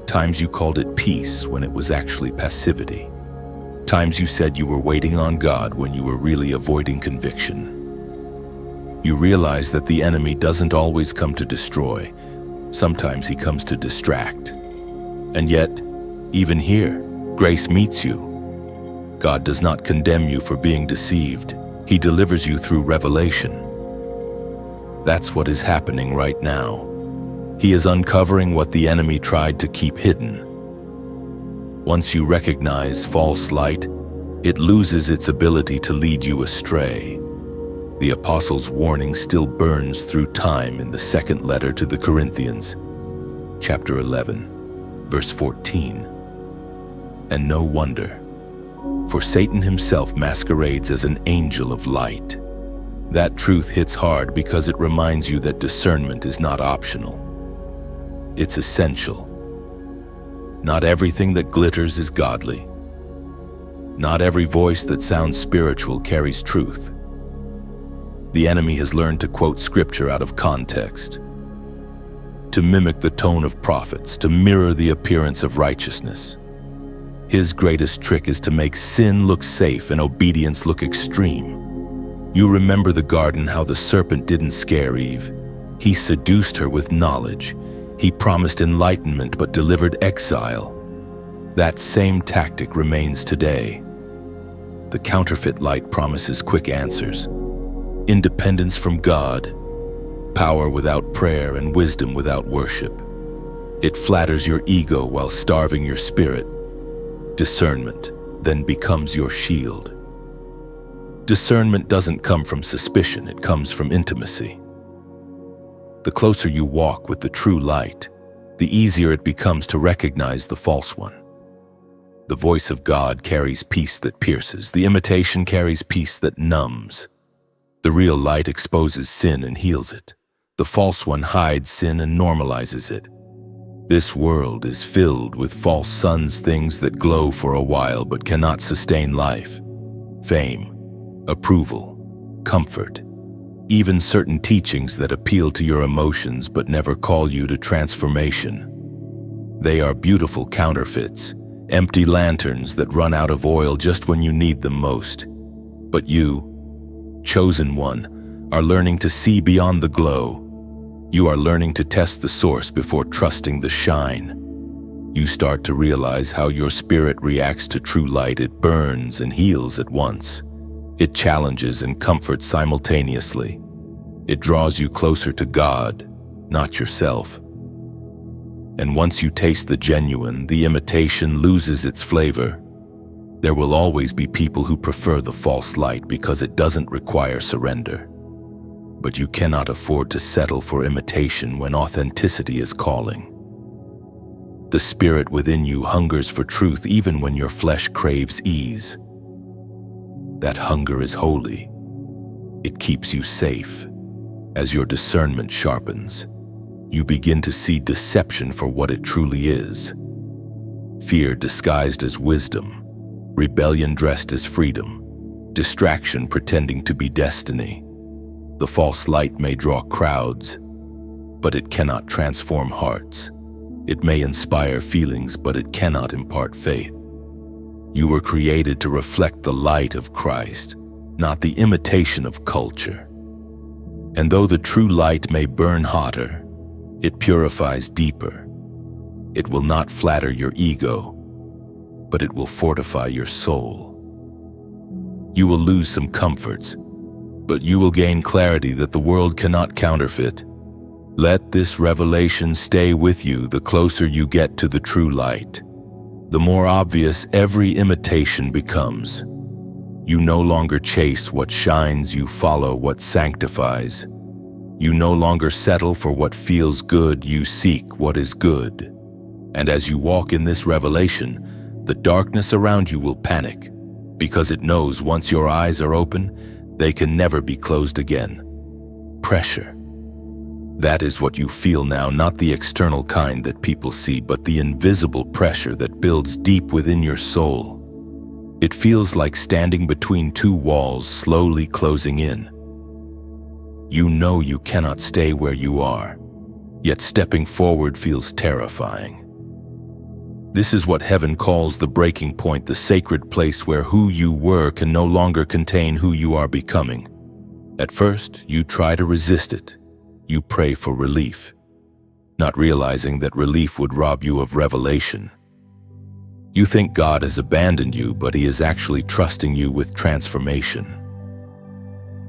times you called it peace when it was actually passivity, times you said you were waiting on God when you were really avoiding conviction. You realize that the enemy doesn't always come to destroy. Sometimes he comes to distract. And yet, even here, grace meets you. God does not condemn you for being deceived. He delivers you through revelation. That's what is happening right now. He is uncovering what the enemy tried to keep hidden. Once you recognize false light, it loses its ability to lead you astray. The apostle's warning still burns through time in the second letter to the Corinthians, chapter 11, verse 14. And no wonder, for Satan himself masquerades as an angel of light. That truth hits hard because it reminds you that discernment is not optional. It's essential. Not everything that glitters is godly. Not every voice that sounds spiritual carries truth. The enemy has learned to quote scripture out of context, to mimic the tone of prophets, to mirror the appearance of righteousness. His greatest trick is to make sin look safe and obedience look extreme. You remember the garden, how the serpent didn't scare Eve. He seduced her with knowledge. He promised enlightenment but delivered exile. That same tactic remains today. The counterfeit light promises quick answers, independence from God, power without prayer, and wisdom without worship. It flatters your ego while starving your spirit. Discernment then becomes your shield. Discernment doesn't come from suspicion, it comes from intimacy. The closer you walk with the true light, the easier it becomes to recognize the false one. The voice of God carries peace that pierces. The imitation carries peace that numbs. The real light exposes sin and heals it. The false one hides sin and normalizes it. This world is filled with false suns, things that glow for a while but cannot sustain life. Fame, approval, comfort, even certain teachings that appeal to your emotions but never call you to transformation. They are beautiful counterfeits, empty lanterns that run out of oil just when you need them most. But you, chosen one, are learning to see beyond the glow. You are learning to test the source before trusting the shine. You start to realize how your spirit reacts to true light. It burns and heals at once. It challenges and comforts simultaneously. It draws you closer to God, not yourself. And once you taste the genuine, the imitation loses its flavor. There will always be people who prefer the false light because it doesn't require surrender. But you cannot afford to settle for imitation when authenticity is calling. The spirit within you hungers for truth even when your flesh craves ease. That hunger is holy. It keeps you safe. As your discernment sharpens, you begin to see deception for what it truly is. Fear disguised as wisdom, rebellion dressed as freedom, distraction pretending to be destiny. The false light may draw crowds, but it cannot transform hearts. It may inspire feelings, but it cannot impart faith. You were created to reflect the light of Christ, not the imitation of culture. And though the true light may burn hotter, it purifies deeper. It will not flatter your ego, but it will fortify your soul. You will lose some comforts, but you will gain clarity that the world cannot counterfeit. Let this revelation stay with you the closer you get to the true light. The more obvious every imitation becomes. You no longer chase what shines, you follow what sanctifies. You no longer settle for what feels good, you seek what is good. And as you walk in this revelation, the darkness around you will panic, because it knows once your eyes are open, They can never be closed again. Pressure. That is what you feel now, not the external kind that people see, but the invisible pressure that builds deep within your soul. It feels like standing between two walls, slowly closing in. You know you cannot stay where you are, yet stepping forward feels terrifying. This is what heaven calls the breaking point, the sacred place where who you were can no longer contain who you are becoming. At first, you try to resist it. You pray for relief, not realizing that relief would rob you of revelation. You think God has abandoned you, but He is actually trusting you with transformation.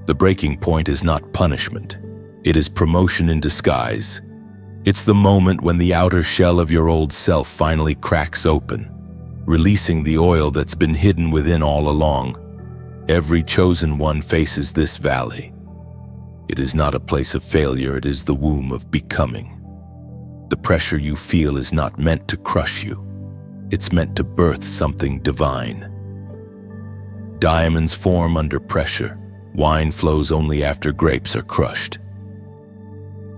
The breaking point is not punishment. It is promotion in disguise. It's the moment when the outer shell of your old self finally cracks open, releasing the oil that's been hidden within all along. Every chosen one faces this valley. It is not a place of failure, it is the womb of becoming. The pressure you feel is not meant to crush you. It's meant to birth something divine. Diamonds form under pressure. Wine flows only after grapes are crushed.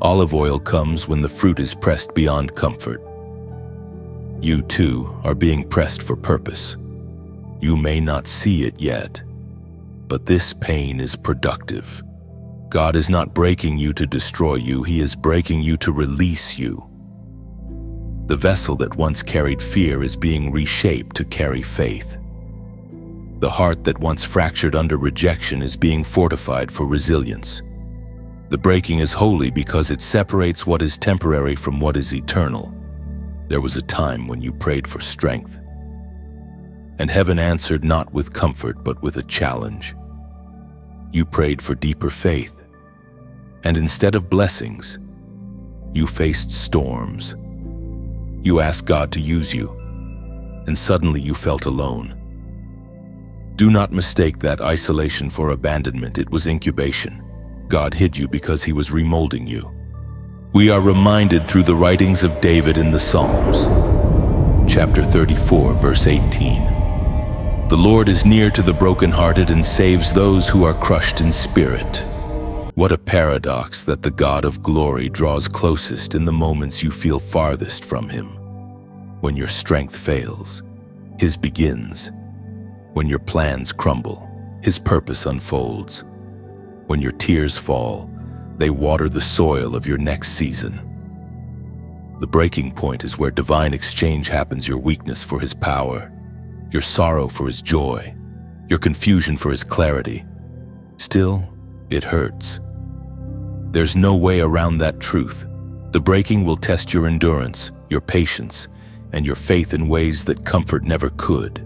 Olive oil comes when the fruit is pressed beyond comfort. You too are being pressed for purpose. You may not see it yet, but this pain is productive. God is not breaking you to destroy you, He is breaking you to release you. The vessel that once carried fear is being reshaped to carry faith. The heart that once fractured under rejection is being fortified for resilience. The breaking is holy because it separates what is temporary from what is eternal. There was a time when you prayed for strength, and heaven answered not with comfort but with a challenge. You prayed for deeper faith, and instead of blessings, you faced storms. You asked God to use you, and suddenly you felt alone. Do not mistake that isolation for abandonment. It was incubation. God hid you because He was remolding you. We are reminded through the writings of David in the Psalms. Chapter 34, verse 18. The Lord is near to the brokenhearted and saves those who are crushed in spirit. What a paradox that the God of glory draws closest in the moments you feel farthest from Him. When your strength fails, His begins. When your plans crumble, His purpose unfolds. When your tears fall, they water the soil of your next season. The breaking point is where divine exchange happens, your weakness for His power, your sorrow for His joy, your confusion for His clarity. Still, it hurts. There's no way around that truth. The breaking will test your endurance, your patience, and your faith in ways that comfort never could.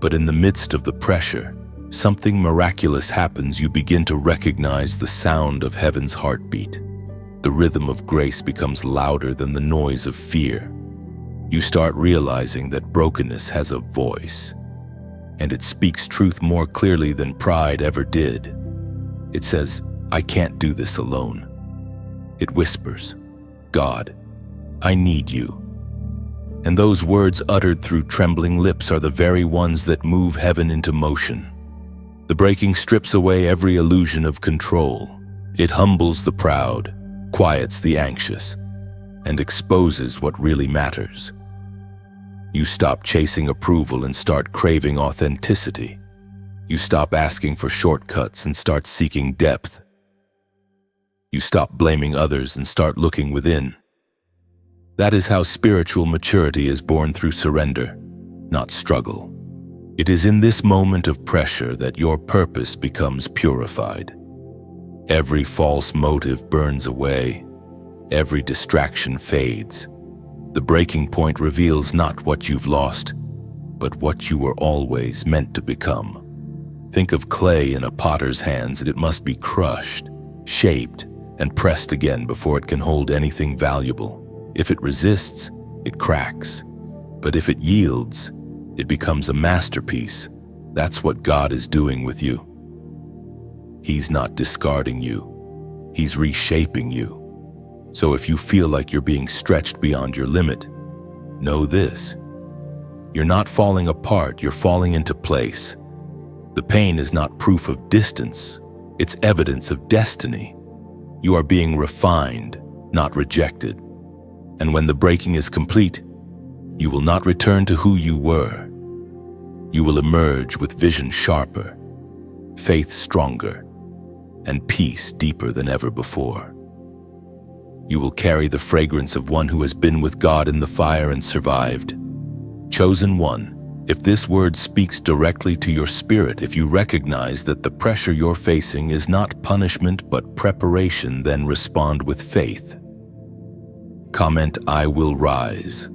But in the midst of the pressure, something miraculous happens. You begin to recognize the sound of heaven's heartbeat. The rhythm of grace becomes louder than the noise of fear. You start realizing that brokenness has a voice, and it speaks truth more clearly than pride ever did. It says, "I can't do this alone." It whispers, "God, I need you." And those words uttered through trembling lips are the very ones that move heaven into motion. The breaking strips away every illusion of control. It humbles the proud, quiets the anxious, and exposes what really matters. You stop chasing approval and start craving authenticity. You stop asking for shortcuts and start seeking depth. You stop blaming others and start looking within. That is how spiritual maturity is born, through surrender, not struggle. It is in this moment of pressure that your purpose becomes purified. Every false motive burns away. Every distraction fades. The breaking point reveals not what you've lost, but what you were always meant to become. Think of clay in a potter's hands, and it must be crushed, shaped, and pressed again before it can hold anything valuable. If it resists, it cracks. But if it yields, it becomes a masterpiece. That's what God is doing with you. He's not discarding you. He's reshaping you. So if you feel like you're being stretched beyond your limit, know this: you're not falling apart, you're falling into place. The pain is not proof of distance, it's evidence of destiny. You are being refined, not rejected. And when the breaking is complete, you will not return to who you were. You will emerge with vision sharper, faith stronger, and peace deeper than ever before. You will carry the fragrance of one who has been with God in the fire and survived. Chosen one, if this word speaks directly to your spirit, if you recognize that the pressure you're facing is not punishment but preparation, then respond with faith. Comment, "I will rise."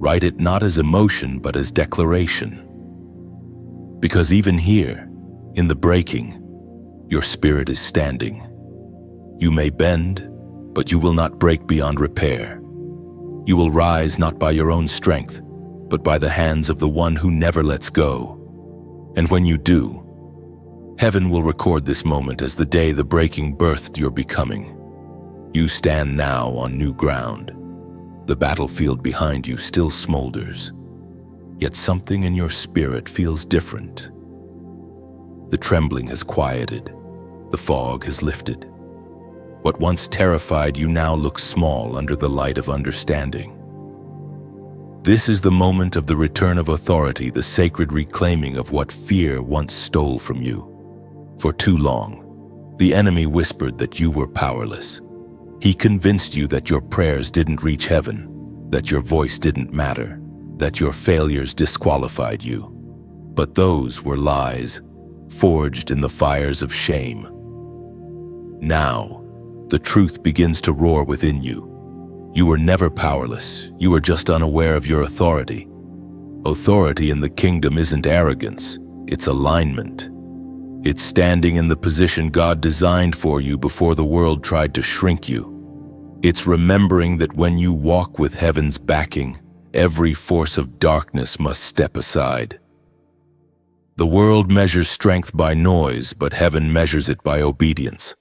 Write it not as emotion but as declaration. Because even here, in the breaking, your spirit is standing. You may bend, but you will not break beyond repair. You will rise not by your own strength, but by the hands of the one who never lets go. And when you do, heaven will record this moment as the day the breaking birthed your becoming. You stand now on new ground. The battlefield behind you still smolders, yet something in your spirit feels different. The trembling has quieted, the fog has lifted. What once terrified you now looks small under the light of understanding. This is the moment of the return of authority, the sacred reclaiming of what fear once stole from you. For too long, the enemy whispered that you were powerless. He convinced you that your prayers didn't reach heaven, that your voice didn't matter, that your failures disqualified you. But those were lies, forged in the fires of shame. Now, the truth begins to roar within you. You were never powerless, you were just unaware of your authority. Authority in the kingdom isn't arrogance, it's alignment. It's standing in the position God designed for you before the world tried to shrink you. It's remembering that when you walk with heaven's backing, every force of darkness must step aside. The world measures strength by noise, but heaven measures it by obedience.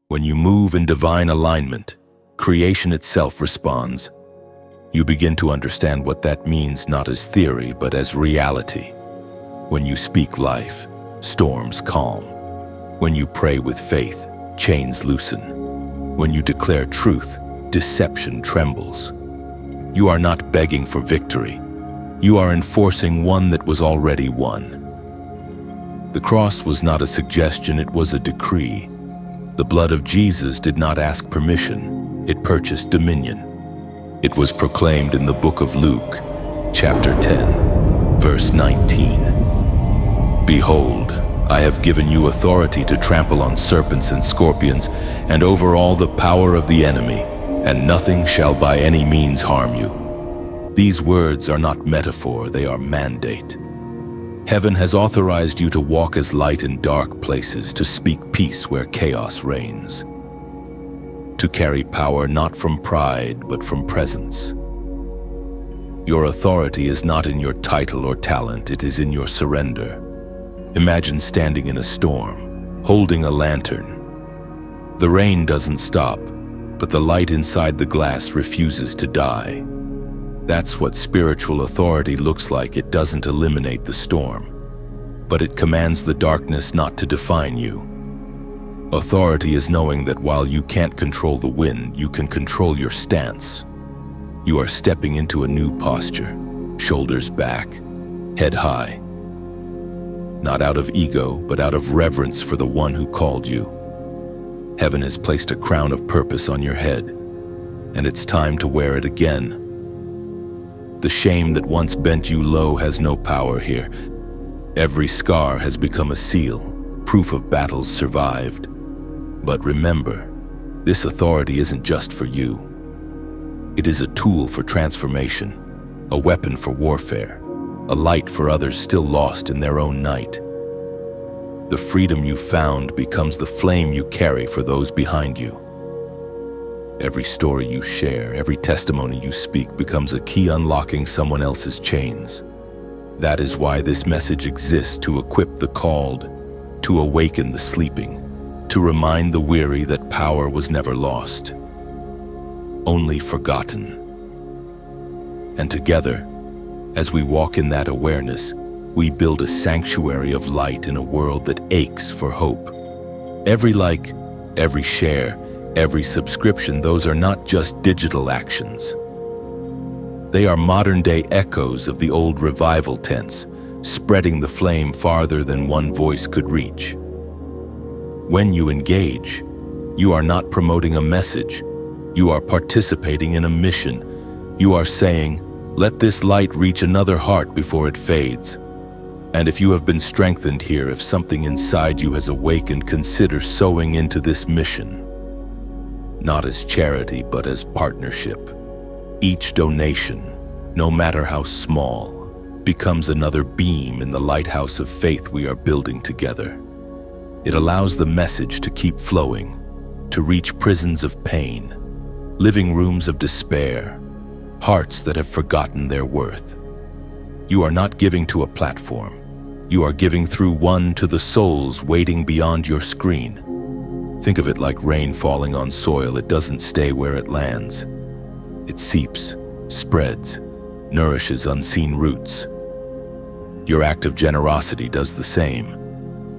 When you move in divine alignment, creation itself responds. You begin to understand what that means, not as theory, but as reality. When you speak life, storms calm. When you pray with faith, chains loosen. When you declare truth, deception trembles. You are not begging for victory. You are enforcing one that was already won. The cross was not a suggestion, it was a decree. The blood of Jesus did not ask permission, it purchased dominion. It was proclaimed in the book of Luke, chapter 10, verse 19. Behold, I have given you authority to trample on serpents and scorpions, and over all the power of the enemy, and nothing shall by any means harm you. These words are not metaphor, they are mandate. Heaven has authorized you to walk as light in dark places, to speak peace where chaos reigns, to carry power not from pride, but from presence. Your authority is not in your title or talent, it is in your surrender. Imagine standing in a storm, holding a lantern. The rain doesn't stop, but the light inside the glass refuses to die. That's what spiritual authority looks like. It doesn't eliminate the storm, but it commands the darkness not to define you. Authority is knowing that while you can't control the wind, you can control your stance. You are stepping into a new posture, shoulders back, head high. Not out of ego, but out of reverence for the one who called you. Heaven has placed a crown of purpose on your head, and it's time to wear it again. The shame that once bent you low has no power here. Every scar has become a seal, proof of battles survived. But remember, this authority isn't just for you. It is a tool for transformation, a weapon for warfare, a light for others still lost in their own night. The freedom you found becomes the flame you carry for those behind you. Every story you share, every testimony you speak becomes a key unlocking someone else's chains. That is why this message exists, to equip the called, to awaken the sleeping, to remind the weary that power was never lost, only forgotten. And together, as we walk in that awareness, We build a sanctuary of light in a world that aches for hope. Every like, every share, every subscription, those are not just digital actions. They are modern-day echoes of the old revival tents, spreading the flame farther than one voice could reach. When you engage, you are not promoting a message. You are participating in a mission. You are saying, "Let this light reach another heart before it fades." And if you have been strengthened here, if something inside you has awakened, consider sowing into this mission. Not as charity, but as partnership. Each donation, no matter how small, becomes another beam in the lighthouse of faith we are building together. It allows the message to keep flowing, to reach prisons of pain, living rooms of despair, hearts that have forgotten their worth. You are not giving to a platform. You are giving through one to the souls waiting beyond your screen. Think of it like rain falling on soil. It doesn't stay where it lands. It seeps, spreads, nourishes unseen roots. Your act of generosity does the same.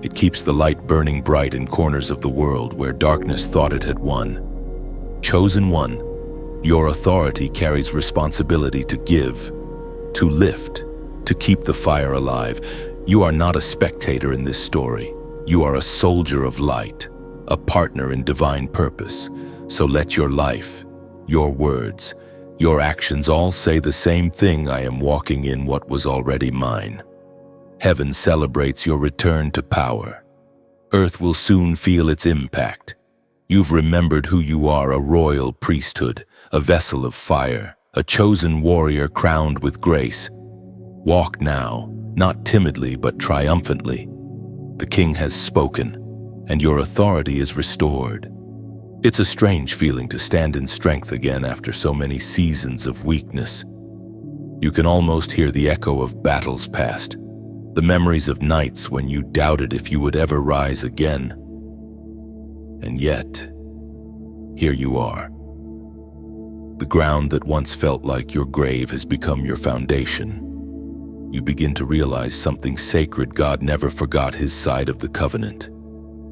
It keeps the light burning bright in corners of the world where darkness thought it had won. Chosen one, your authority carries responsibility to give, to lift, to keep the fire alive. You are not a spectator in this story. You are a soldier of light, a partner in divine purpose. So let your life, your words, your actions all say the same thing: I am walking in what was already mine. Heaven celebrates your return to power. Earth will soon feel its impact. You've remembered who you are: a royal priesthood, a vessel of fire, a chosen warrior crowned with grace. Walk now, not timidly but triumphantly. The King has spoken, and your authority is restored. It's a strange feeling to stand in strength again after so many seasons of weakness. You can almost hear the echo of battles past, the memories of nights when you doubted if you would ever rise again. And yet, here you are. The ground that once felt like your grave has become your foundation. You begin to realize something sacred: God never forgot his side of the covenant.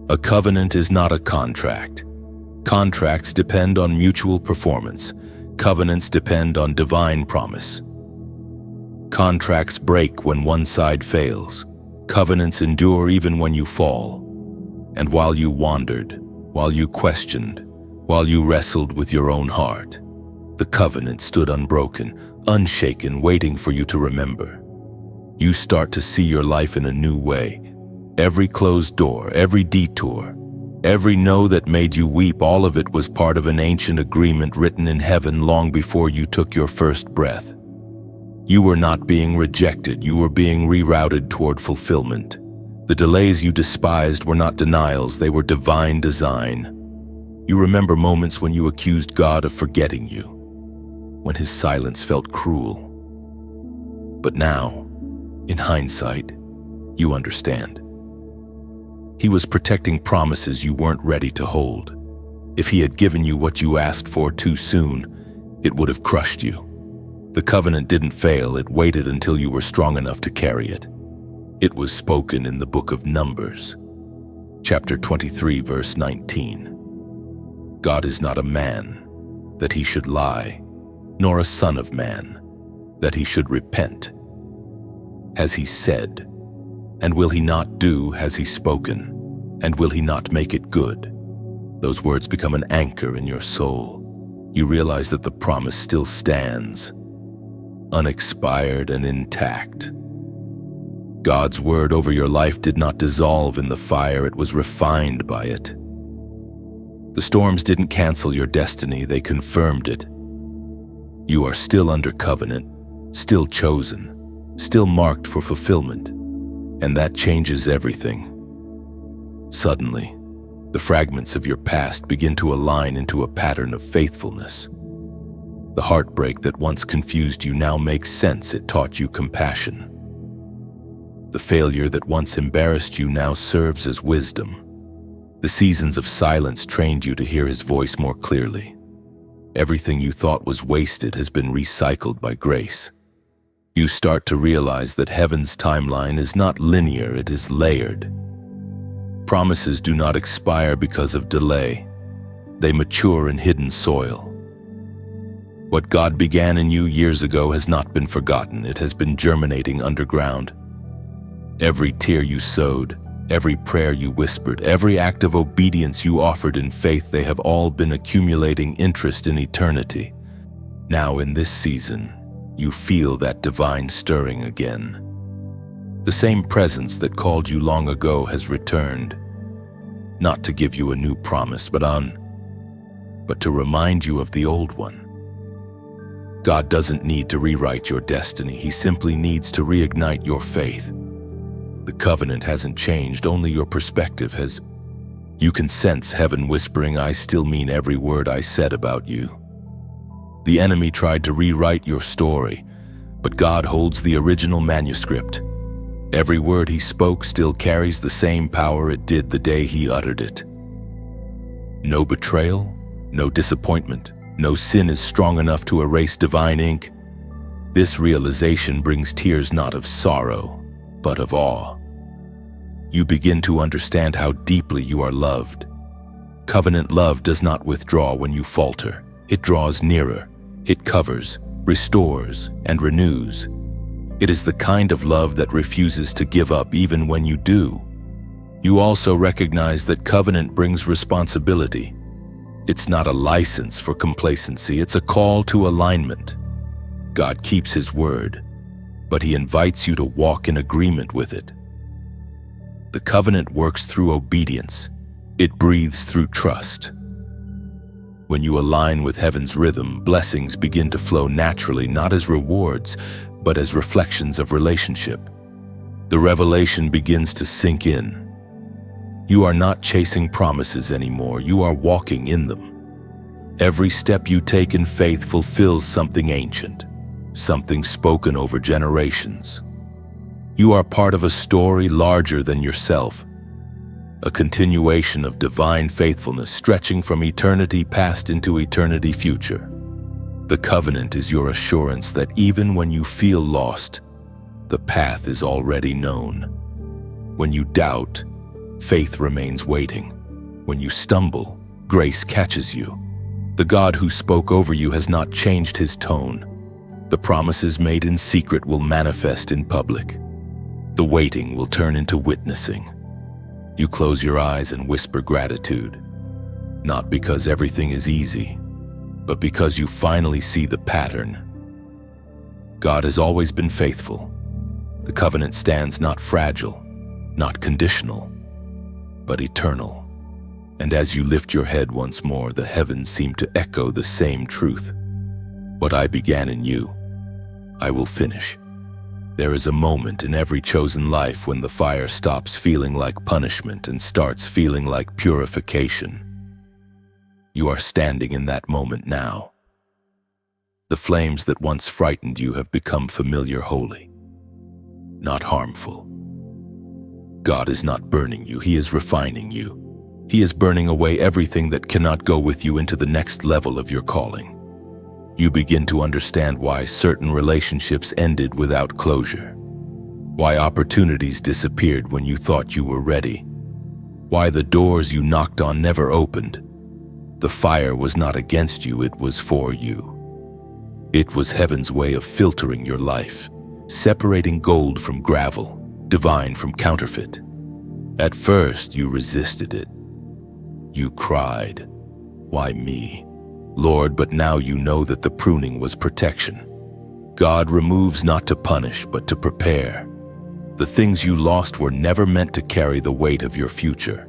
A covenant is not a contract. Contracts depend on mutual performance. Covenants depend on divine promise. Contracts break when one side fails. Covenants endure even when you fall. And while you wandered, while you questioned, while you wrestled with your own heart, the covenant stood unbroken, unshaken, waiting for you to remember. You start to see your life in a new way. Every closed door, every detour, every no that made you weep, all of it was part of an ancient agreement written in heaven long before you took your first breath. You were not being rejected, you were being rerouted toward fulfillment. The delays you despised were not denials, they were divine design. You remember moments when you accused God of forgetting you, when his silence felt cruel. But now, in hindsight, you understand. He was protecting promises you weren't ready to hold. If he had given you what you asked for too soon, it would have crushed you. The covenant didn't fail, it waited until you were strong enough to carry it. It was spoken in the book of Numbers, chapter 23, verse 19. God is not a man, that he should lie, nor a son of man, that he should repent. Has he said, and will he not do? Has he spoken, and will he not make it good? Those words become an anchor in your soul. You realize that the promise still stands, unexpired and intact. God's word over your life did not dissolve in the fire, it was refined by it. The storms didn't cancel your destiny, they confirmed it. You are still under covenant, still chosen, still marked for fulfillment, and that changes everything. Suddenly, the fragments of your past begin to align into a pattern of faithfulness. The heartbreak that once confused you now makes sense, it taught you compassion. The failure that once embarrassed you now serves as wisdom. The seasons of silence trained you to hear his voice more clearly. Everything you thought was wasted has been recycled by grace. You start to realize that heaven's timeline is not linear, it is layered. Promises do not expire because of delay. They mature in hidden soil. What God began in you years ago has not been forgotten. It has been germinating underground. Every tear you sowed, every prayer you whispered, every act of obedience you offered in faith, they have all been accumulating interest in eternity. Now in this season, you feel that divine stirring again. The same presence that called you long ago has returned, not to give you a new promise, but to remind you of the old one. God doesn't need to rewrite your destiny. He simply needs to reignite your faith. The covenant hasn't changed, only your perspective has. You can sense heaven whispering, "I still mean every word I said about you." The enemy tried to rewrite your story, but God holds the original manuscript. Every word he spoke still carries the same power it did the day he uttered it. No betrayal, no disappointment, no sin is strong enough to erase divine ink. This realization brings tears not of sorrow, but of awe. You begin to understand how deeply you are loved. Covenant love does not withdraw when you falter. It draws nearer. It covers, restores, and renews. It is the kind of love that refuses to give up even when you do. You also recognize that covenant brings responsibility. It's not a license for complacency, it's a call to alignment. God keeps his word, but he invites you to walk in agreement with it. The covenant works through obedience. It breathes through trust. When you align with heaven's rhythm, blessings begin to flow naturally, not as rewards, but as reflections of relationship. The revelation begins to sink in. You are not chasing promises anymore, you are walking in them. Every step you take in faith fulfills something ancient, something spoken over generations. You are part of a story larger than yourself, a continuation of divine faithfulness stretching from eternity past into eternity future. The covenant is your assurance that even when you feel lost, the path is already known. When you doubt, faith remains waiting. When you stumble, grace catches you. The God who spoke over you has not changed his tone. The promises made in secret will manifest in public. The waiting will turn into witnessing. You close your eyes and whisper gratitude, not because everything is easy, but because you finally see the pattern. God has always been faithful. The covenant stands not fragile, not conditional, but eternal. And as you lift your head once more, the heavens seem to echo the same truth. What I began in you, I will finish. There is a moment in every chosen life when the fire stops feeling like punishment and starts feeling like purification. You are standing in that moment now. The flames that once frightened you have become familiar, holy, not harmful. God is not burning you, he is refining you. He is burning away everything that cannot go with you into the next level of your calling. You begin to understand why certain relationships ended without closure, why opportunities disappeared when you thought you were ready, why the doors you knocked on never opened. The fire was not against you, it was for you. It was heaven's way of filtering your life, separating gold from gravel, divine from counterfeit. At first, you resisted it. You cried, "Why me, Lord?" But now you know that the pruning was protection. God removes not to punish, but to prepare. The things you lost were never meant to carry the weight of your future.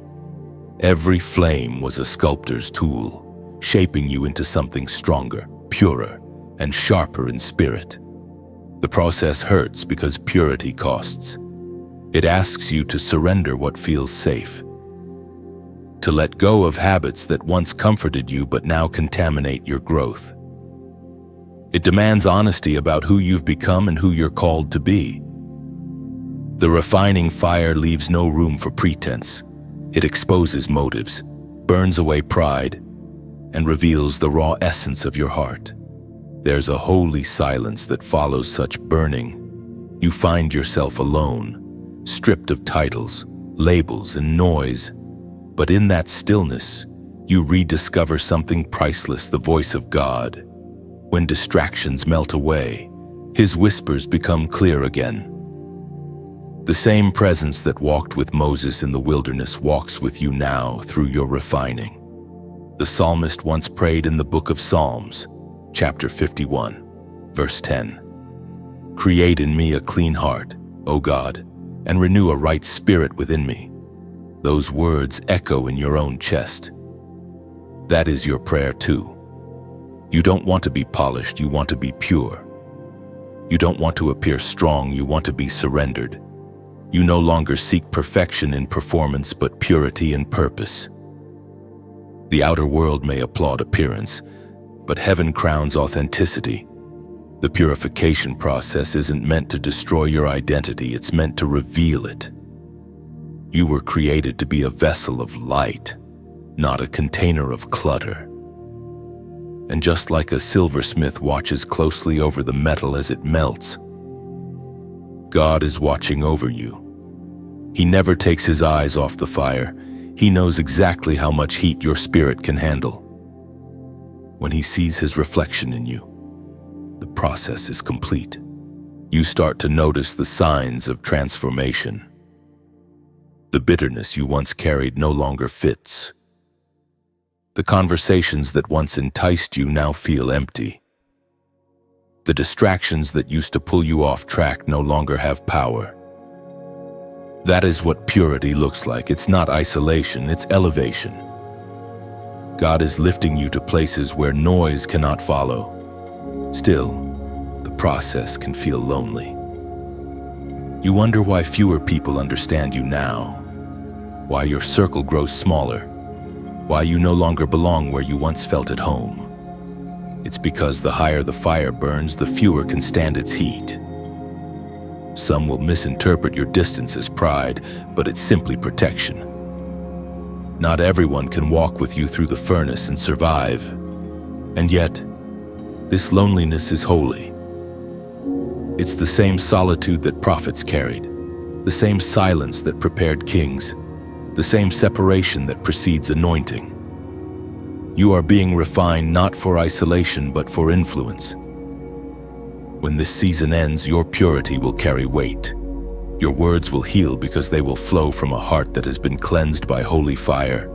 Every flame was a sculptor's tool, shaping you into something stronger, purer, and sharper in spirit. The process hurts because purity costs. It asks you to surrender what feels safe, to let go of habits that once comforted you but now contaminate your growth. It demands honesty about who you've become and who you're called to be. The refining fire leaves no room for pretense. It exposes motives, burns away pride, and reveals the raw essence of your heart. There's a holy silence that follows such burning, You find yourself alone, stripped of titles, labels, and noise. But in that stillness, you rediscover something priceless, the voice of God. When distractions melt away, His whispers become clear again. The same presence that walked with Moses in the wilderness walks with you now through your refining. The psalmist once prayed in the book of Psalms, chapter 51, verse 10. "Create in me a clean heart, O God, and renew a right spirit within me." Those words echo in your own chest. That is your prayer too. You don't want to be polished, you want to be pure. You don't want to appear strong, you want to be surrendered. You no longer seek perfection in performance, but purity in purpose. The outer world may applaud appearance, but heaven crowns authenticity. The purification process isn't meant to destroy your identity, it's meant to reveal it. You were created to be a vessel of light, not a container of clutter. And just like a silversmith watches closely over the metal as it melts, God is watching over you. He never takes His eyes off the fire. He knows exactly how much heat your spirit can handle. When He sees His reflection in you, the process is complete. You start to notice the signs of transformation. The bitterness you once carried no longer fits. The conversations that once enticed you now feel empty. The distractions that used to pull you off track no longer have power. That is what purity looks like. It's not isolation, it's elevation. God is lifting you to places where noise cannot follow. Still, the process can feel lonely. You wonder why fewer people understand you now, why your circle grows smaller, why you no longer belong where you once felt at home. It's because the higher the fire burns, the fewer can stand its heat. Some will misinterpret your distance as pride, but it's simply protection. Not everyone can walk with you through the furnace and survive. And yet, this loneliness is holy. It's the same solitude that prophets carried, the same silence that prepared kings, the same separation that precedes anointing. You are being refined not for isolation but for influence. When this season ends, your purity will carry weight. Your words will heal because they will flow from a heart that has been cleansed by holy fire.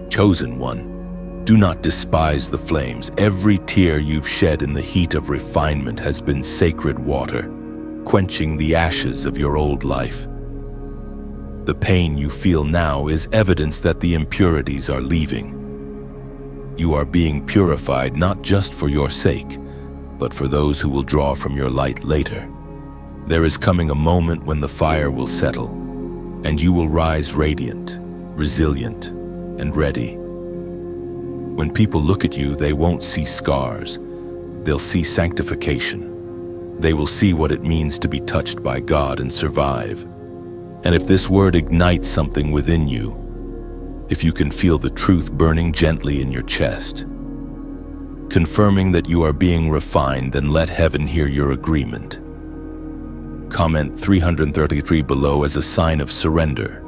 Chosen one, do not despise the flames. Every tear you've shed in the heat of refinement has been sacred water, quenching the ashes of your old life. The pain you feel now is evidence that the impurities are leaving. You are being purified not just for your sake, but for those who will draw from your light later. There is coming a moment when the fire will settle, and you will rise radiant, resilient, and ready. When people look at you, they won't see scars. They'll see sanctification. They will see what it means to be touched by God and survive. And if this word ignites something within you, if you can feel the truth burning gently in your chest, confirming that you are being refined, then let heaven hear your agreement. Comment 333 below as a sign of surrender,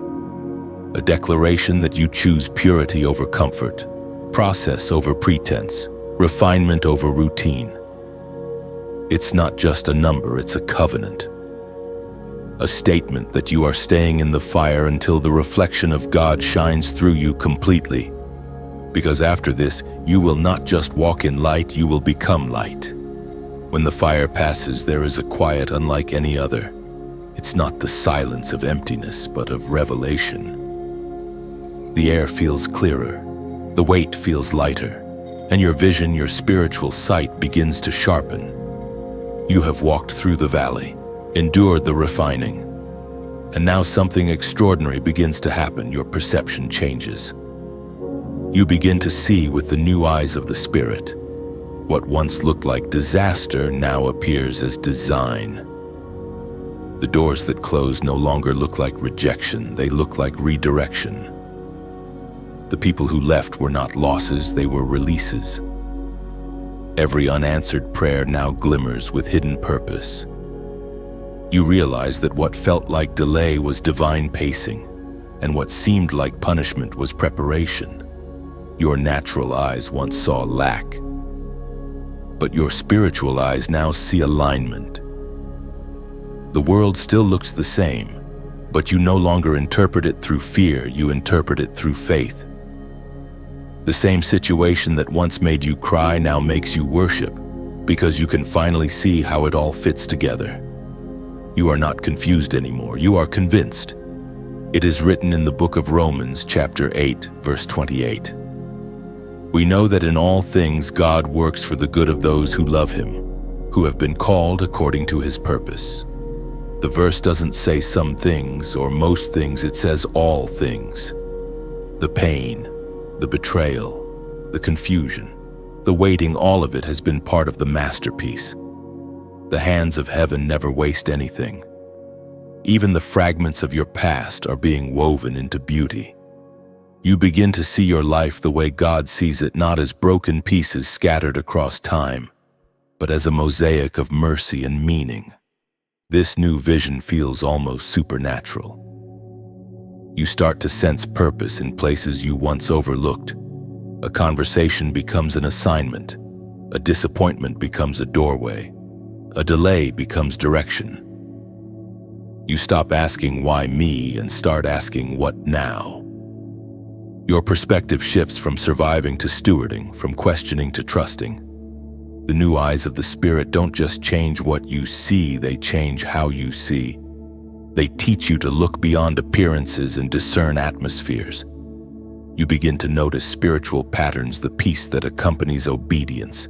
a declaration that you choose purity over comfort, process over pretense, refinement over routine. It's not just a number, it's a covenant. A statement that you are staying in the fire until the reflection of God shines through you completely. Because after this, you will not just walk in light, you will become light. When the fire passes, there is a quiet unlike any other. It's not the silence of emptiness, but of revelation. The air feels clearer, the weight feels lighter, and your vision, your spiritual sight begins to sharpen. You have walked through the valley, endured the refining, and now something extraordinary begins to happen. Your perception changes. You begin to see with the new eyes of the Spirit. What once looked like disaster now appears as design. The doors that closed no longer look like rejection, they look like redirection. The people who left were not losses, they were releases. Every unanswered prayer now glimmers with hidden purpose. You realize that what felt like delay was divine pacing, and what seemed like punishment was preparation. Your natural eyes once saw lack, but your spiritual eyes now see alignment. The world still looks the same, but you no longer interpret it through fear, you interpret it through faith. The same situation that once made you cry now makes you worship, because you can finally see how it all fits together. You are not confused anymore, you are convinced. It is written in the book of Romans, chapter 8, verse 28. We know that in all things God works for the good of those who love Him, who have been called according to His purpose. The verse doesn't say some things or most things, it says all things. The pain, the betrayal, the confusion, the waiting, all of it has been part of the masterpiece. The hands of heaven never waste anything. Even the fragments of your past are being woven into beauty. You begin to see your life the way God sees it, not as broken pieces scattered across time, but as a mosaic of mercy and meaning. This new vision feels almost supernatural. You start to sense purpose in places you once overlooked. A conversation becomes an assignment. A disappointment becomes a doorway. A delay becomes direction. You stop asking why me and start asking what now. Your perspective shifts from surviving to stewarding, from questioning to trusting. The new eyes of the Spirit don't just change what you see, they change how you see. They teach you to look beyond appearances and discern atmospheres. You begin to notice spiritual patterns, the peace that accompanies obedience,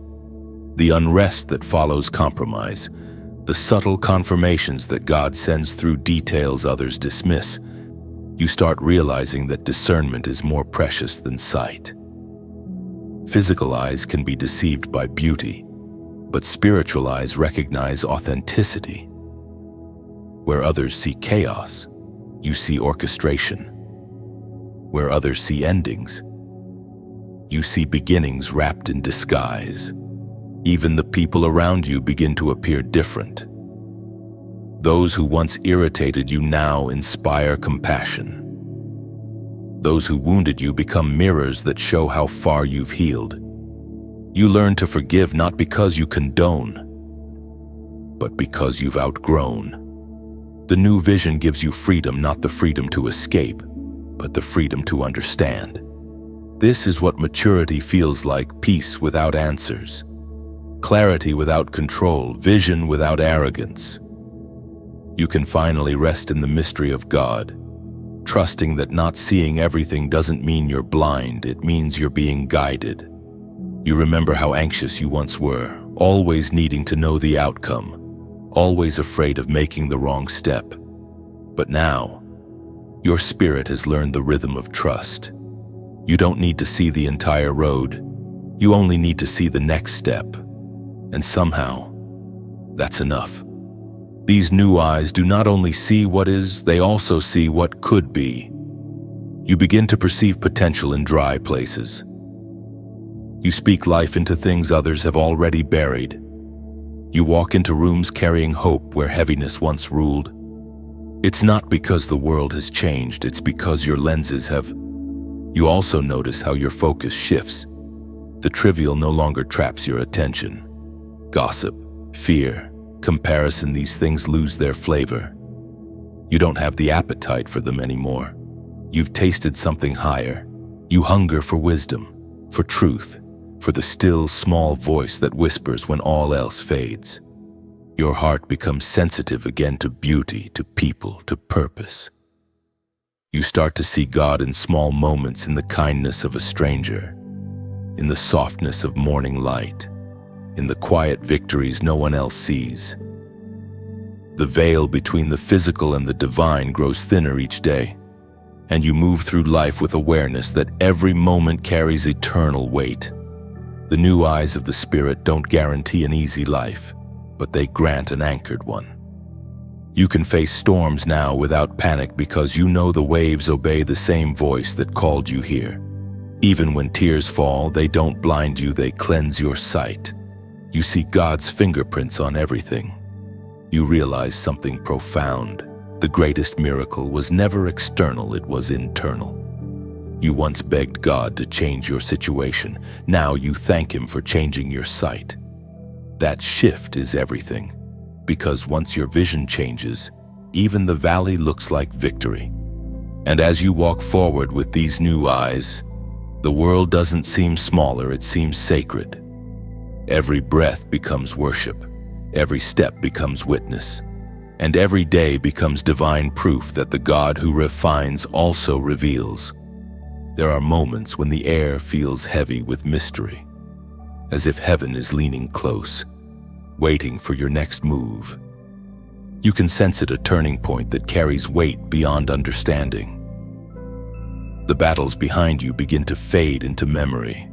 the unrest that follows compromise, the subtle confirmations that God sends through details others dismiss. You start realizing that discernment is more precious than sight. Physical eyes can be deceived by beauty, but spiritual eyes recognize authenticity. Where others see chaos, you see orchestration. Where others see endings, you see beginnings wrapped in disguise. Even the people around you begin to appear different. Those who once irritated you now inspire compassion. Those who wounded you become mirrors that show how far you've healed. You learn to forgive not because you condone, but because you've outgrown. The new vision gives you freedom, not the freedom to escape, but the freedom to understand. This is what maturity feels like: peace without answers, clarity without control, vision without arrogance. You can finally rest in the mystery of God, trusting that not seeing everything doesn't mean you're blind, it means you're being guided. You remember how anxious you once were, always needing to know the outcome, always afraid of making the wrong step. But now, your spirit has learned the rhythm of trust. You don't need to see the entire road, you only need to see the next step. And somehow, that's enough. These new eyes do not only see what is, they also see what could be. You begin to perceive potential in dry places. You speak life into things others have already buried. You walk into rooms carrying hope where heaviness once ruled. It's not because the world has changed, it's because your lenses have. You also notice how your focus shifts. The trivial no longer traps your attention. Gossip, fear, comparison, these things lose their flavor. You don't have the appetite for them anymore. You've tasted something higher. You hunger for wisdom, for truth, for the still, small voice that whispers when all else fades. Your heart becomes sensitive again to beauty, to people, to purpose. You start to see God in small moments, in the kindness of a stranger, in the softness of morning light, in the quiet victories no one else sees. The veil between the physical and the divine grows thinner each day, and you move through life with awareness that every moment carries eternal weight. The new eyes of the Spirit don't guarantee an easy life, but they grant an anchored one. You can face storms now without panic because you know the waves obey the same voice that called you here. Even when tears fall, they don't blind you, they cleanse your sight. You see God's fingerprints on everything. you realize something profound. The greatest miracle was never external, it was internal. You once begged God to change your situation. Now you thank Him for changing your sight. That shift is everything, because once your vision changes, even the valley looks like victory. And as you walk forward with these new eyes, the world doesn't seem smaller, it seems sacred. Every breath becomes worship, every step becomes witness, and every day becomes divine proof that the God who refines also reveals. There are moments when the air feels heavy with mystery, as if heaven is leaning close, waiting for your next move. You can sense it, a turning point that carries weight beyond understanding. The battles behind you begin to fade into memory,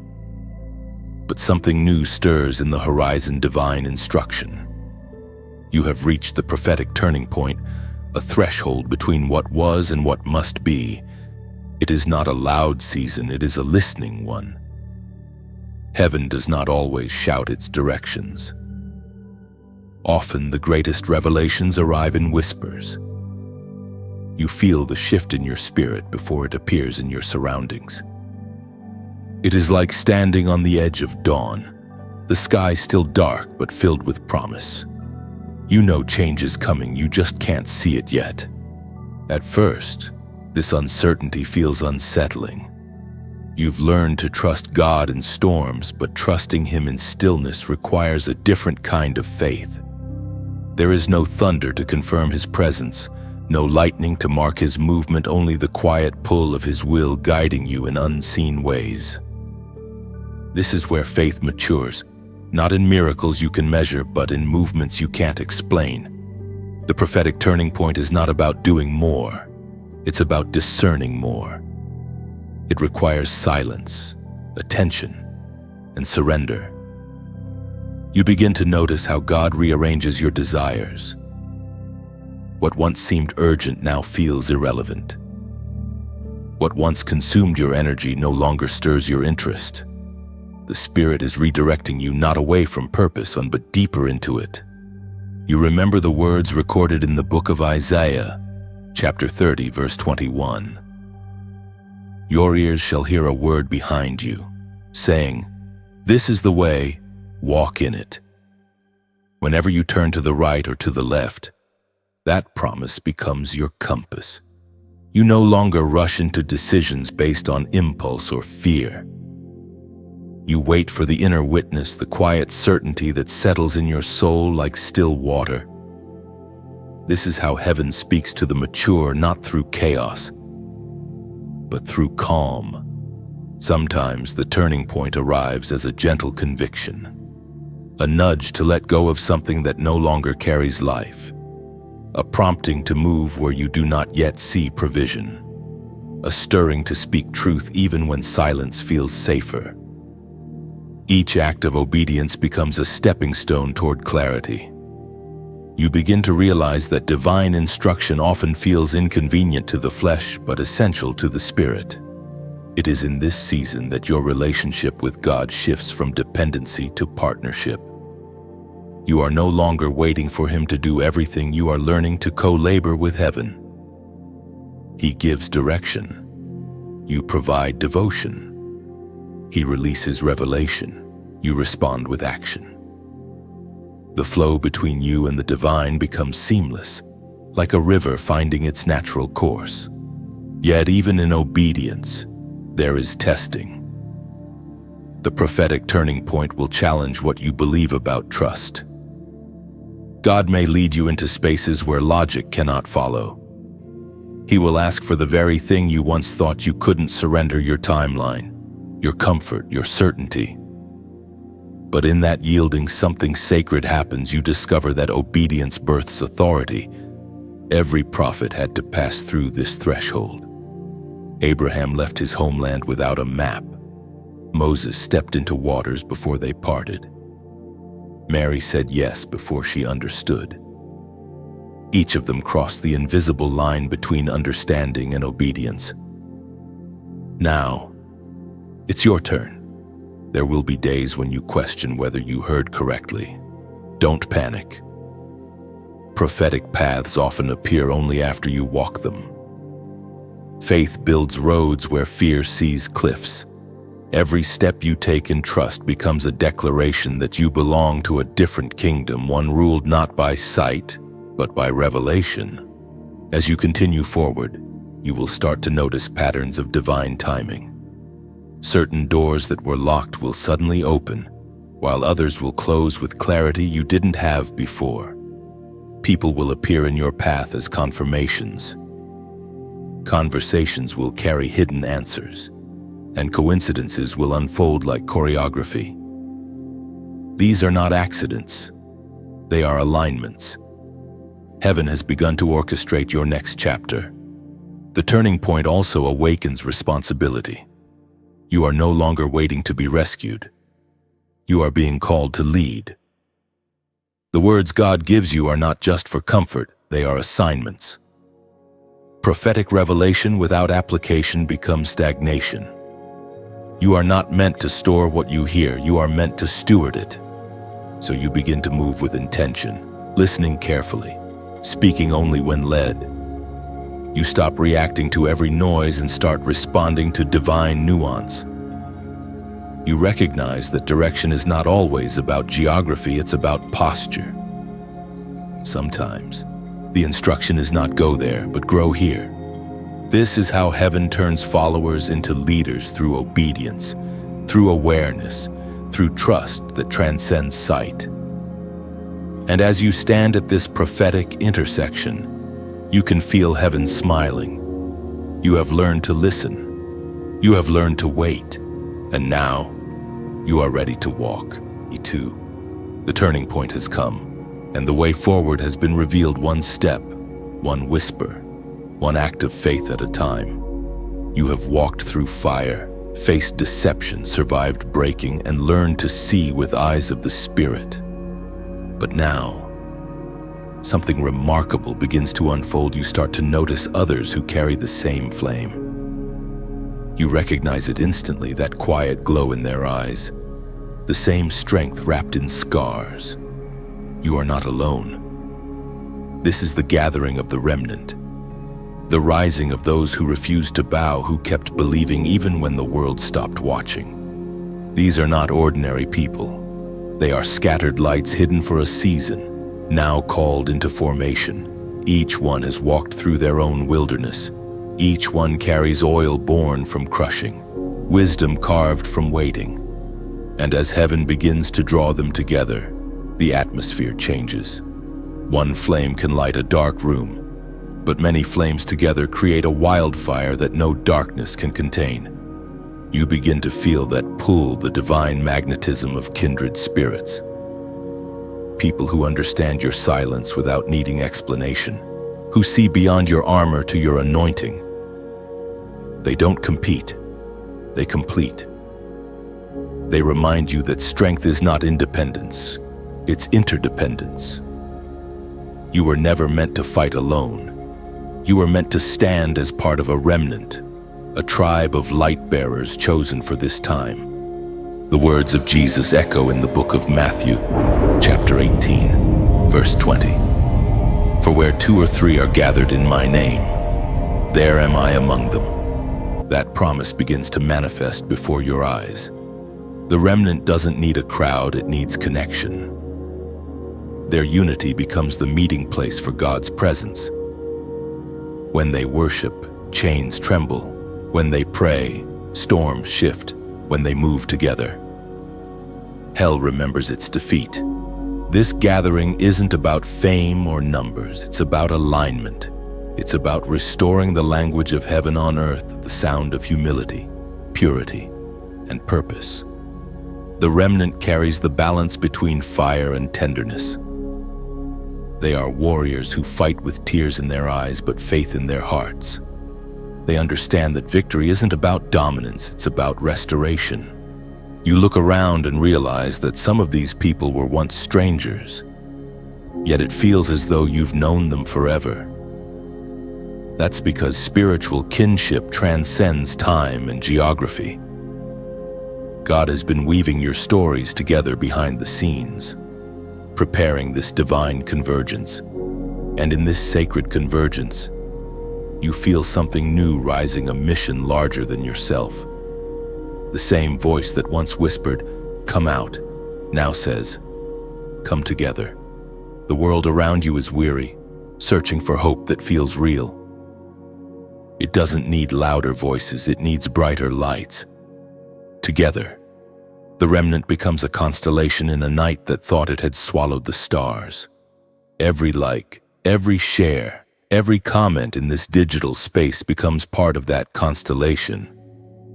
but something new stirs in the horizon, divine instruction. You have reached the prophetic turning point, a threshold between what was and what must be. It is not a loud season, it is a listening one. Heaven does not always shout its directions. Often the greatest revelations arrive in whispers. You feel the shift in your spirit before it appears in your surroundings. It is like standing on the edge of dawn, the sky still dark but filled with promise. You know change is coming, you just can't see it yet. At first, this uncertainty feels unsettling. You've learned to trust God in storms, but trusting Him in stillness requires a different kind of faith. There is no thunder to confirm His presence, no lightning to mark His movement, only the quiet pull of His will guiding you in unseen ways. This is where faith matures, not in miracles you can measure, but in movements you can't explain. The prophetic turning point is not about doing more, it's about discerning more. It requires silence, attention, and surrender. You begin to notice how God rearranges your desires. What once seemed urgent now feels irrelevant. What once consumed your energy no longer stirs your interest. The Spirit is redirecting you not away from purpose, but deeper into it. You remember the words recorded in the book of Isaiah, chapter 30, verse 21. Your ears shall hear a word behind you, saying, "This is the way, walk in it." Whenever you turn to the right or to the left, that promise becomes your compass. You no longer rush into decisions based on impulse or fear. You wait for the inner witness, the quiet certainty that settles in your soul like still water. This is how heaven speaks to the mature, not through chaos, but through calm. Sometimes the turning point arrives as a gentle conviction, a nudge to let go of something that no longer carries life, a prompting to move where you do not yet see provision, a stirring to speak truth even when silence feels safer. Each act of obedience becomes a stepping stone toward clarity. You begin to realize that divine instruction often feels inconvenient to the flesh but essential to the spirit. It is in this season that your relationship with God shifts from dependency to partnership. You are no longer waiting for Him to do everything, you are learning to co-labor with heaven. He gives direction. You provide devotion. He releases revelation. You respond with action. The flow between you and the divine becomes seamless, like a river finding its natural course. Yet even in obedience, there is testing. The prophetic turning point will challenge what you believe about trust. God may lead you into spaces where logic cannot follow. He will ask for the very thing you once thought you couldn't surrender: your timeline, your comfort, your certainty. But in that yielding, something sacred happens. You discover that obedience births authority. Every prophet had to pass through this threshold. Abraham left his homeland without a map. Moses stepped into waters before they parted. Mary said yes before she understood. Each of them crossed the invisible line between understanding and obedience. Now, it's your turn. There will be days when you question whether you heard correctly. Don't panic. Prophetic paths often appear only after you walk them. Faith builds roads where fear sees cliffs. Every step you take in trust becomes a declaration that you belong to a different kingdom, one ruled not by sight, but by revelation. As you continue forward, you will start to notice patterns of divine timing. Certain doors that were locked will suddenly open, while others will close with clarity you didn't have before. People will appear in your path as confirmations. Conversations will carry hidden answers, and coincidences will unfold like choreography. These are not accidents. They are alignments. Heaven has begun to orchestrate your next chapter. The turning point also awakens responsibility. You are no longer waiting to be rescued. You are being called to lead. The words God gives you are not just for comfort, they are assignments. Prophetic revelation without application becomes stagnation. You are not meant to store what you hear, you are meant to steward it. So you begin to move with intention, listening carefully, speaking only when led. You stop reacting to every noise and start responding to divine nuance. You recognize that direction is not always about geography, it's about posture. Sometimes, the instruction is not go there, but grow here. This is how heaven turns followers into leaders through obedience, through awareness, through trust that transcends sight. And as you stand at this prophetic intersection, you can feel heaven smiling. You have learned to listen. You have learned to wait. And now, you are ready to walk. Me too. The turning point has come, and the way forward has been revealed one step, one whisper, one act of faith at a time. You have walked through fire, faced deception, survived breaking, and learned to see with eyes of the Spirit. But now, something remarkable begins to unfold. You start to notice others who carry the same flame. You recognize it instantly, that quiet glow in their eyes, the same strength wrapped in scars. You are not alone. This is the gathering of the remnant, the rising of those who refused to bow, who kept believing even when the world stopped watching. These are not ordinary people. They are scattered lights hidden for a season, now called into formation. Each one has walked through their own wilderness. Each one carries oil born from crushing, wisdom carved from waiting. And as heaven begins to draw them together, the atmosphere changes. One flame can light a dark room, but many flames together create a wildfire that no darkness can contain. You begin to feel that pull, the divine magnetism of kindred spirits. People who understand your silence without needing explanation, who see beyond your armor to your anointing. They don't compete, they complete. They remind you that strength is not independence, it's interdependence. You were never meant to fight alone. You were meant to stand as part of a remnant, a tribe of light bearers chosen for this time. The words of Jesus echo in the book of Matthew, chapter 18, verse 20. For where 2 or 3 are gathered in my name, there am I among them. That promise begins to manifest before your eyes. The remnant doesn't need a crowd, it needs connection. Their unity becomes the meeting place for God's presence. When they worship, chains tremble. When they pray, storms shift. When they move together, hell remembers its defeat. This gathering isn't about fame or numbers, it's about alignment. It's about restoring the language of heaven on earth, the sound of humility, purity, and purpose. The remnant carries the balance between fire and tenderness. They are warriors who fight with tears in their eyes but faith in their hearts. They understand that victory isn't about dominance, it's about restoration. You look around and realize that some of these people were once strangers, yet it feels as though you've known them forever. That's because spiritual kinship transcends time and geography. God has been weaving your stories together behind the scenes, preparing this divine convergence. And in this sacred convergence, you feel something new rising, a mission larger than yourself. The same voice that once whispered, "Come out," now says, "Come together." The world around you is weary, searching for hope that feels real. It doesn't need louder voices, it needs brighter lights. Together, the remnant becomes a constellation in a night that thought it had swallowed the stars. Every like, every share, every comment in this digital space becomes part of that constellation.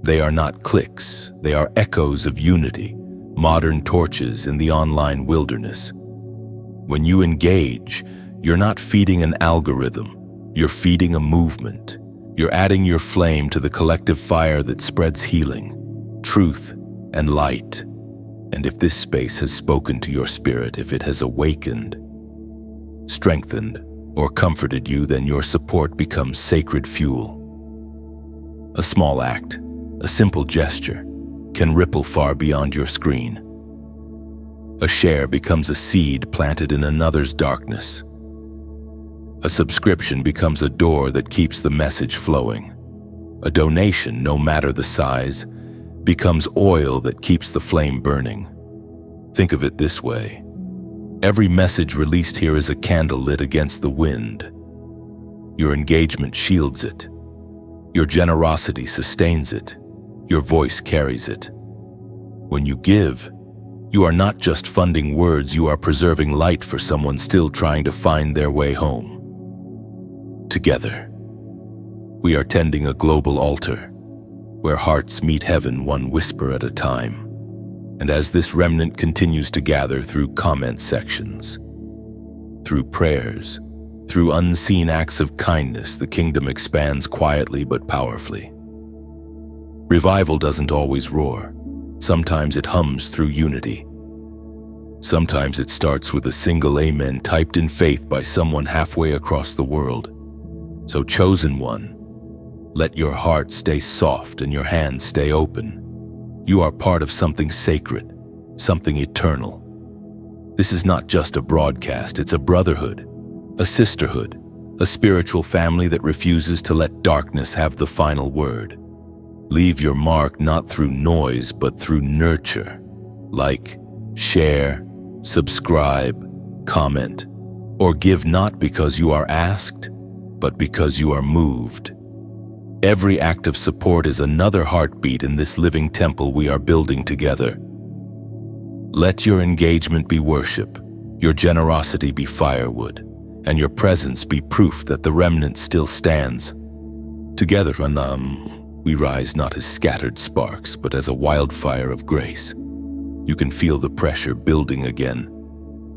They are not clicks, they are echoes of unity, modern torches in the online wilderness. When you engage, you're not feeding an algorithm, you're feeding a movement. You're adding your flame to the collective fire that spreads healing, truth, and light. And if this space has spoken to your spirit, if it has awakened, strengthened, or comforted you, then your support becomes sacred fuel. A small act, a simple gesture, can ripple far beyond your screen. A share becomes a seed planted in another's darkness. A subscription becomes a door that keeps the message flowing. A donation, no matter the size, becomes oil that keeps the flame burning. Think of it this way. Every message released here is a candle lit against the wind. Your engagement shields it. Your generosity sustains it. Your voice carries it. When you give, you are not just funding words, you are preserving light for someone still trying to find their way home. Together, we are tending a global altar, where hearts meet heaven one whisper at a time. And as this remnant continues to gather through comment sections, through prayers, through unseen acts of kindness, the kingdom expands quietly but powerfully. Revival doesn't always roar. Sometimes it hums through unity. Sometimes it starts with a single amen typed in faith by someone halfway across the world. So, chosen one, let your heart stay soft and your hands stay open. You are part of something sacred, something eternal. This is not just a broadcast, it's a brotherhood, a sisterhood, a spiritual family that refuses to let darkness have the final word. Leave your mark not through noise, but through nurture. Like, share, subscribe, comment, or give not because you are asked, but because you are moved. Every act of support is another heartbeat in this living temple we are building together. Let your engagement be worship, your generosity be firewood, and your presence be proof that the remnant still stands. Together, we rise not as scattered sparks, but as a wildfire of grace. You can feel the pressure building again,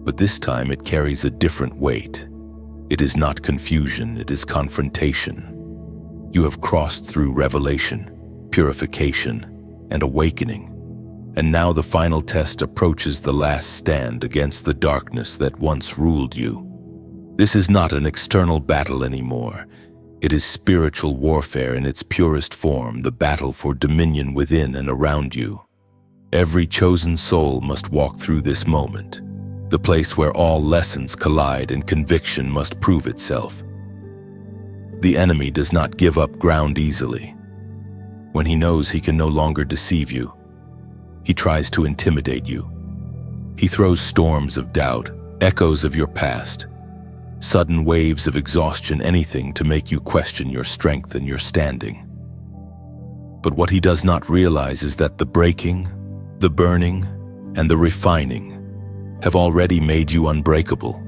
but this time it carries a different weight. It is not confusion, it is confrontation. You have crossed through revelation, purification, and awakening. And now the final test approaches, the last stand against the darkness that once ruled you. This is not an external battle anymore. It is spiritual warfare in its purest form, the battle for dominion within and around you. Every chosen soul must walk through this moment, the place where all lessons collide and conviction must prove itself. The enemy does not give up ground easily. When he knows he can no longer deceive you, he tries to intimidate you. He throws storms of doubt, echoes of your past, sudden waves of exhaustion, anything to make you question your strength and your standing. But what he does not realize is that the breaking, the burning, and the refining have already made you unbreakable.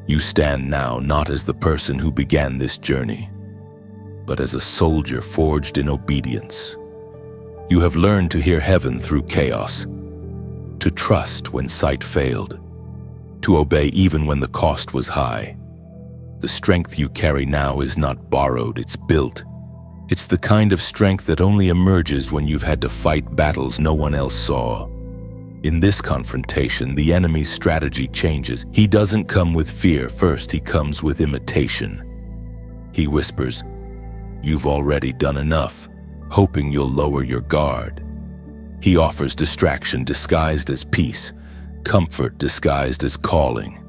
You stand now not as the person who began this journey, but as a soldier forged in obedience. You have learned to hear heaven through chaos, to trust when sight failed, to obey even when the cost was high. The strength you carry now is not borrowed, it's built. It's the kind of strength that only emerges when you've had to fight battles no one else saw. In this confrontation, the enemy's strategy changes. He doesn't come with fear. First, he comes with imitation. He whispers, "You've already done enough," hoping you'll lower your guard. He offers distraction disguised as peace, comfort disguised as calling.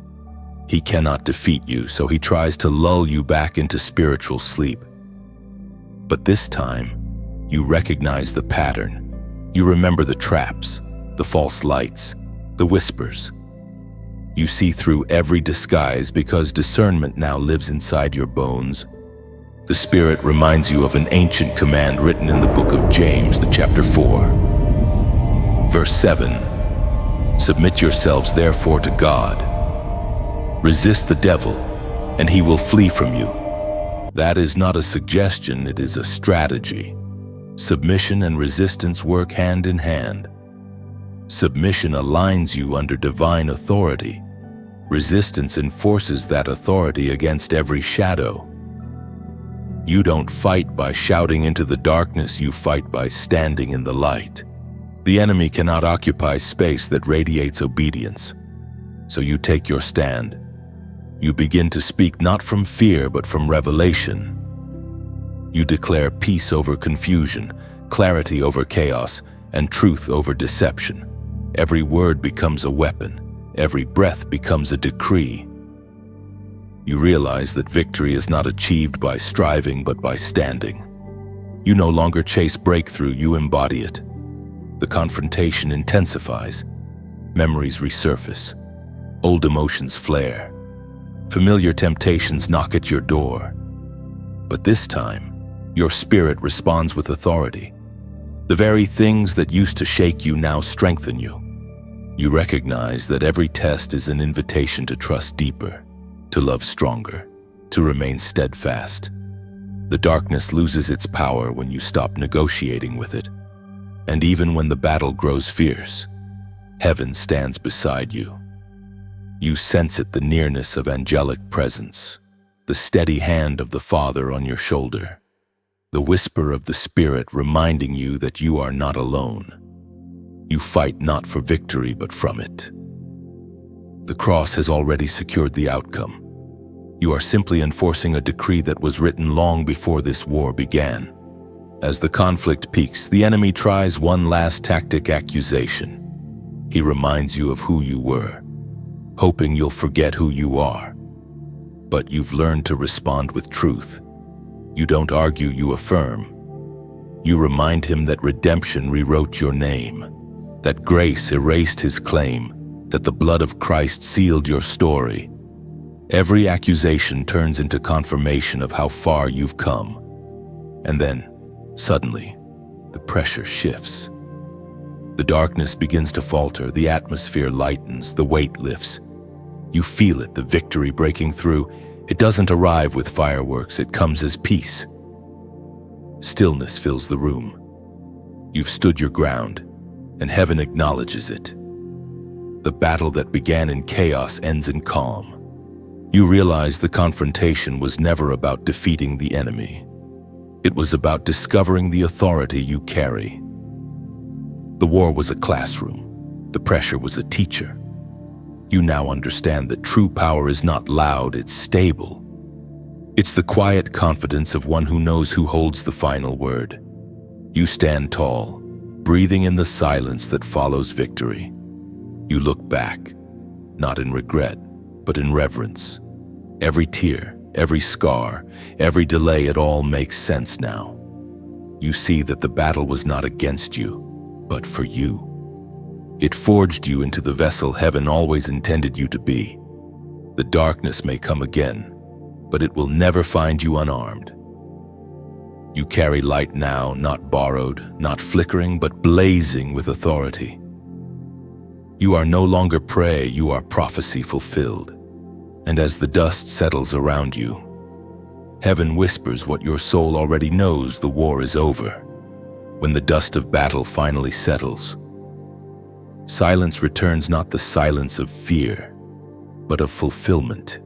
He cannot defeat you, so he tries to lull you back into spiritual sleep. But this time, you recognize the pattern. You remember the traps, the false lights, the whispers. You see through every disguise because discernment now lives inside your bones. The Spirit reminds you of an ancient command written in the book of James, the chapter 4. Verse 7, submit yourselves therefore to God. Resist the devil, and he will flee from you. That is not a suggestion, it is a strategy. Submission and resistance work hand in hand. Submission aligns you under divine authority. Resistance enforces that authority against every shadow. You don't fight by shouting into the darkness, you fight by standing in the light. The enemy cannot occupy space that radiates obedience. So you take your stand. You begin to speak not from fear but from revelation. You declare peace over confusion, clarity over chaos, and truth over deception. Every word becomes a weapon. Every breath becomes a decree. You realize that victory is not achieved by striving but by standing. You no longer chase breakthrough, you embody it. The confrontation intensifies. Memories resurface. Old emotions flare. Familiar temptations knock at your door. But this time, your spirit responds with authority. The very things that used to shake you now strengthen you. You recognize that every test is an invitation to trust deeper, to love stronger, to remain steadfast. The darkness loses its power when you stop negotiating with it. And even when the battle grows fierce, heaven stands beside you. You sense it, the nearness of angelic presence, the steady hand of the Father on your shoulder, the whisper of the Spirit reminding you that you are not alone. You fight not for victory but from it. The cross has already secured the outcome. You are simply enforcing a decree that was written long before this war began. As the conflict peaks, the enemy tries one last tactic: accusation. He reminds you of who you were, hoping you'll forget who you are. But you've learned to respond with truth. You don't argue, you affirm. You remind him that redemption rewrote your name, that grace erased his claim, that the blood of Christ sealed your story. Every accusation turns into confirmation of how far you've come. And then, suddenly, the pressure shifts. The darkness begins to falter, the atmosphere lightens, the weight lifts. You feel it, the victory breaking through. It doesn't arrive with fireworks, it comes as peace. Stillness fills the room. You've stood your ground, and heaven acknowledges it. The battle that began in chaos ends in calm. You realize the confrontation was never about defeating the enemy. It was about discovering the authority you carry. The war was a classroom. The pressure was a teacher. You now understand that true power is not loud, it's stable. It's the quiet confidence of one who knows who holds the final word. You stand tall, breathing in the silence that follows victory. You look back, not in regret, but in reverence. Every tear, every scar, every delay, it all makes sense now. You see that the battle was not against you, but for you. It forged you into the vessel heaven always intended you to be. The darkness may come again, but it will never find you unarmed. You carry light now, not borrowed, not flickering, but blazing with authority. You are no longer prey, you are prophecy fulfilled. And as the dust settles around you, heaven whispers what your soul already knows: the war is over. When the dust of battle finally settles, silence returns, not the silence of fear, but of fulfillment.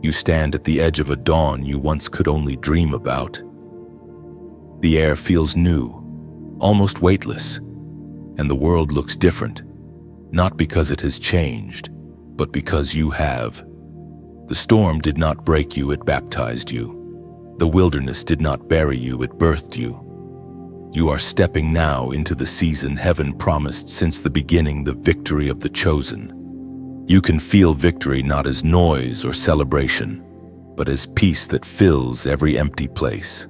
You stand at the edge of a dawn you once could only dream about. The air feels new, almost weightless, and the world looks different, not because it has changed, but because you have. The storm did not break you, it baptized you. The wilderness did not bury you, it birthed you. You are stepping now into the season heaven promised since the beginning, the victory of the chosen. You can feel victory not as noise or celebration, but as peace that fills every empty place.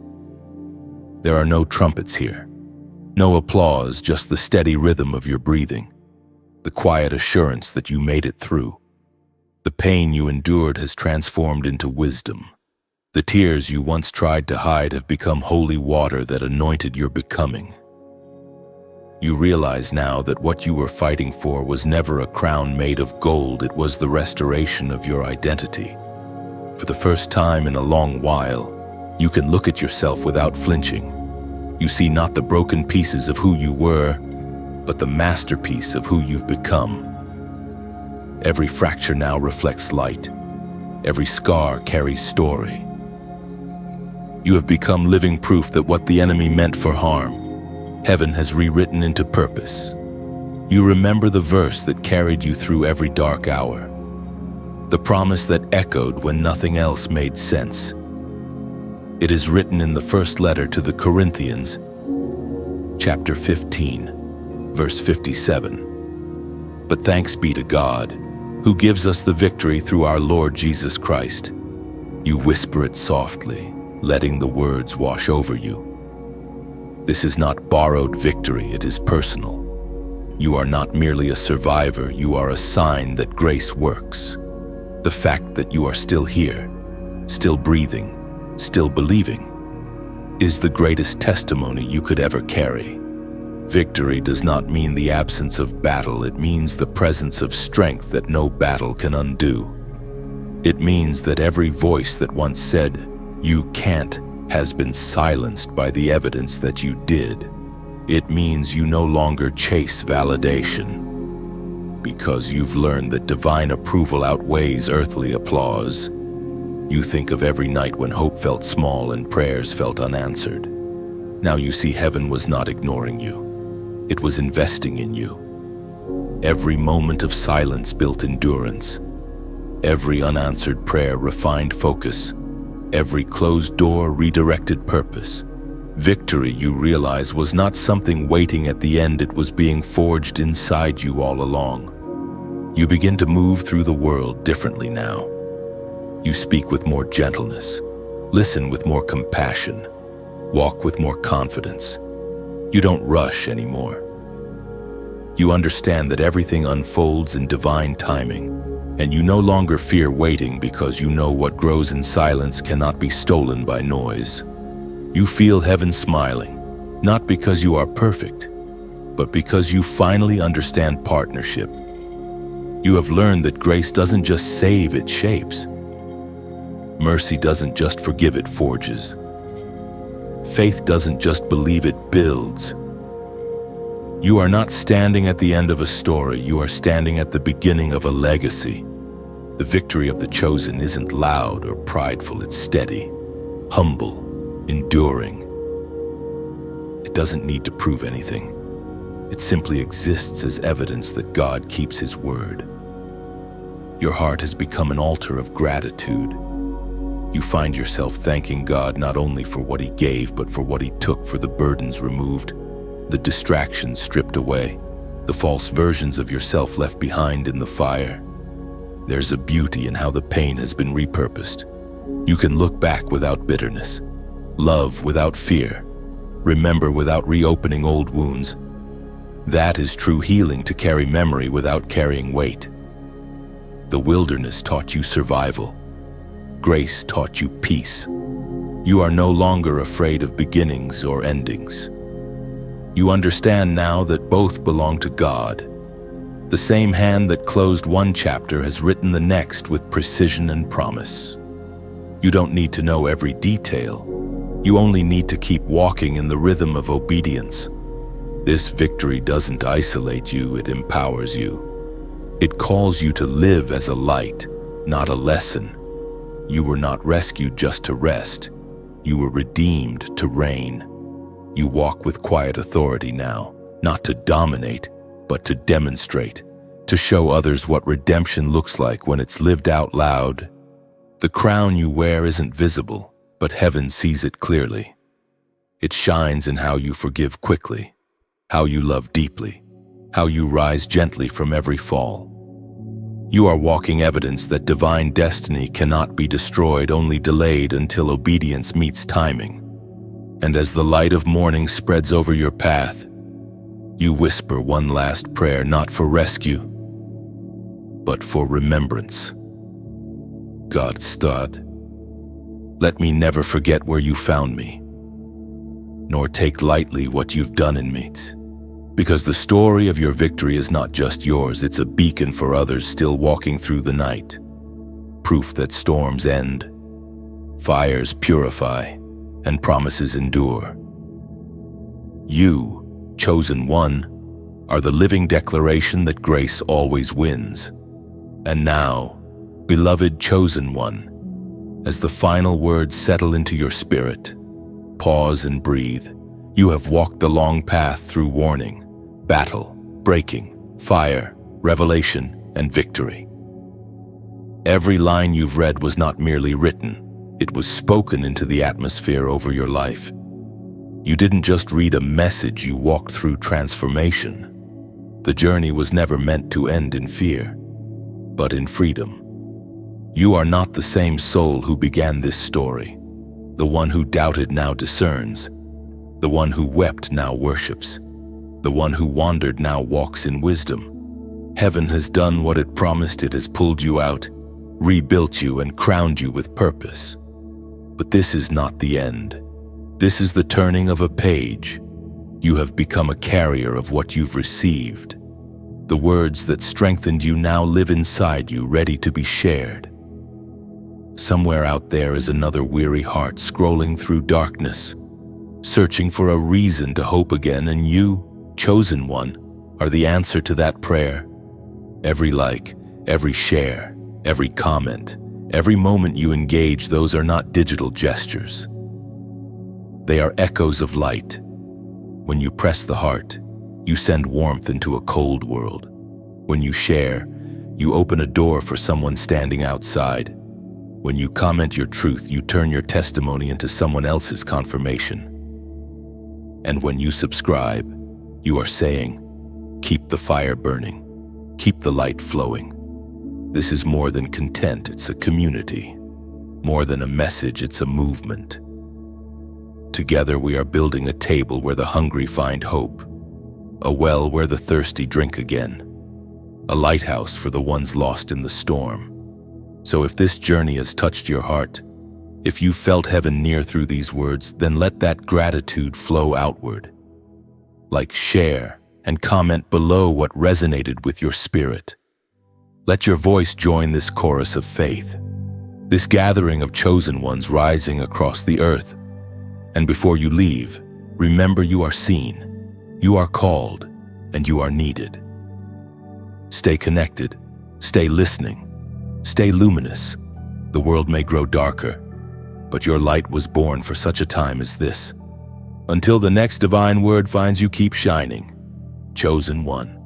There are no trumpets here, no applause, just the steady rhythm of your breathing, the quiet assurance that you made it through. The pain you endured has transformed into wisdom. The tears you once tried to hide have become holy water that anointed your becoming. You realize now that what you were fighting for was never a crown made of gold, it was the restoration of your identity. For the first time in a long while, you can look at yourself without flinching. You see not the broken pieces of who you were, but the masterpiece of who you've become. Every fracture now reflects light. Every scar carries story. You have become living proof that what the enemy meant for harm, heaven has rewritten into purpose. You remember the verse that carried you through every dark hour, the promise that echoed when nothing else made sense. It is written in the first letter to the Corinthians, chapter 15, verse 57. But thanks be to God, who gives us the victory through our Lord Jesus Christ. You whisper it softly, letting the words wash over you. This is not borrowed victory, it is personal. You are not merely a survivor, you are a sign that grace works. The fact that you are still here, still breathing, still believing, is the greatest testimony you could ever carry. Victory does not mean the absence of battle, it means the presence of strength that no battle can undo. It means that every voice that once said, "You can't," has been silenced by the evidence that you did. It means you no longer chase validation, because you've learned that divine approval outweighs earthly applause. You think of every night when hope felt small and prayers felt unanswered. Now you see heaven was not ignoring you. It was investing in you. Every moment of silence built endurance. Every unanswered prayer refined focus. Every closed door redirected purpose. Victory, you realize, was not something waiting at the end, it was being forged inside you all along. You begin to move through the world differently now. You speak with more gentleness, listen with more compassion, walk with more confidence. You don't rush anymore. You understand that everything unfolds in divine timing, and you no longer fear waiting because you know what grows in silence cannot be stolen by noise. You feel heaven smiling, not because you are perfect, but because you finally understand partnership. You have learned that grace doesn't just save, it shapes. Mercy doesn't just forgive, it forges. Faith doesn't just believe, it builds. You are not standing at the end of a story, you are standing at the beginning of a legacy. The victory of the chosen isn't loud or prideful, it's steady, humble, enduring. It doesn't need to prove anything. It simply exists as evidence that God keeps His word. Your heart has become an altar of gratitude. You find yourself thanking God not only for what He gave, but for what He took, for the burdens removed, the distractions stripped away, the false versions of yourself left behind in the fire. There's a beauty in how the pain has been repurposed. You can look back without bitterness, love without fear, remember without reopening old wounds. That is true healing, to carry memory without carrying weight. The wilderness taught you survival. Grace taught you peace. You are no longer afraid of beginnings or endings. You understand now that both belong to God. The same hand that closed one chapter has written the next with precision and promise. You don't need to know every detail. You only need to keep walking in the rhythm of obedience. This victory doesn't isolate you, it empowers you. It calls you to live as a light, not a lesson. You were not rescued just to rest. You were redeemed to reign. You walk with quiet authority now, not to dominate, but to demonstrate, to show others what redemption looks like when it's lived out loud. The crown you wear isn't visible, but heaven sees it clearly. It shines in how you forgive quickly, how you love deeply, how you rise gently from every fall. You are walking evidence that divine destiny cannot be destroyed, only delayed until obedience meets timing. And as the light of morning spreads over your path, you whisper one last prayer, not for rescue, but for remembrance. God, start. Let me never forget where you found me, nor take lightly what you've done in me. Because the story of your victory is not just yours, it's a beacon for others still walking through the night. Proof that storms end, fires purify, and promises endure. You, chosen one, are the living declaration that grace always wins. And now, beloved chosen one, as the final words settle into your spirit, pause and breathe. You have walked the long path through warning, battle, breaking, fire, revelation, and victory. Every line you've read was not merely written, it was spoken into the atmosphere over your life. You didn't just read a message, you walked through transformation. The journey was never meant to end in fear, but in freedom. You are not the same soul who began this story. The one who doubted now discerns. The one who wept now worships. The one who wandered now walks in wisdom. Heaven has done what it promised. It has pulled you out, rebuilt you, and crowned you with purpose. But this is not the end. This is the turning of a page. You have become a carrier of what you've received. The words that strengthened you now live inside you, ready to be shared. Somewhere out there is another weary heart scrolling through darkness, searching for a reason to hope again, and you, chosen one, are the answer to that prayer. Every like, every share, every comment, every moment you engage, those are not digital gestures. They are echoes of light. When you press the heart, you send warmth into a cold world. When you share, you open a door for someone standing outside. When you comment your truth, you turn your testimony into someone else's confirmation. And when you subscribe, you are saying, keep the fire burning, keep the light flowing. This is more than content, it's a community. More than a message, it's a movement. Together we are building a table where the hungry find hope, a well where the thirsty drink again, a lighthouse for the ones lost in the storm. So if this journey has touched your heart, if you felt heaven near through these words, then let that gratitude flow outward. Like, share, and comment below what resonated with your spirit. Let your voice join this chorus of faith, this gathering of chosen ones rising across the earth. And before you leave, remember you are seen, you are called, and you are needed. Stay connected, stay listening, stay luminous. The world may grow darker, but your light was born for such a time as this. Until the next divine word finds you, keep shining. Chosen one.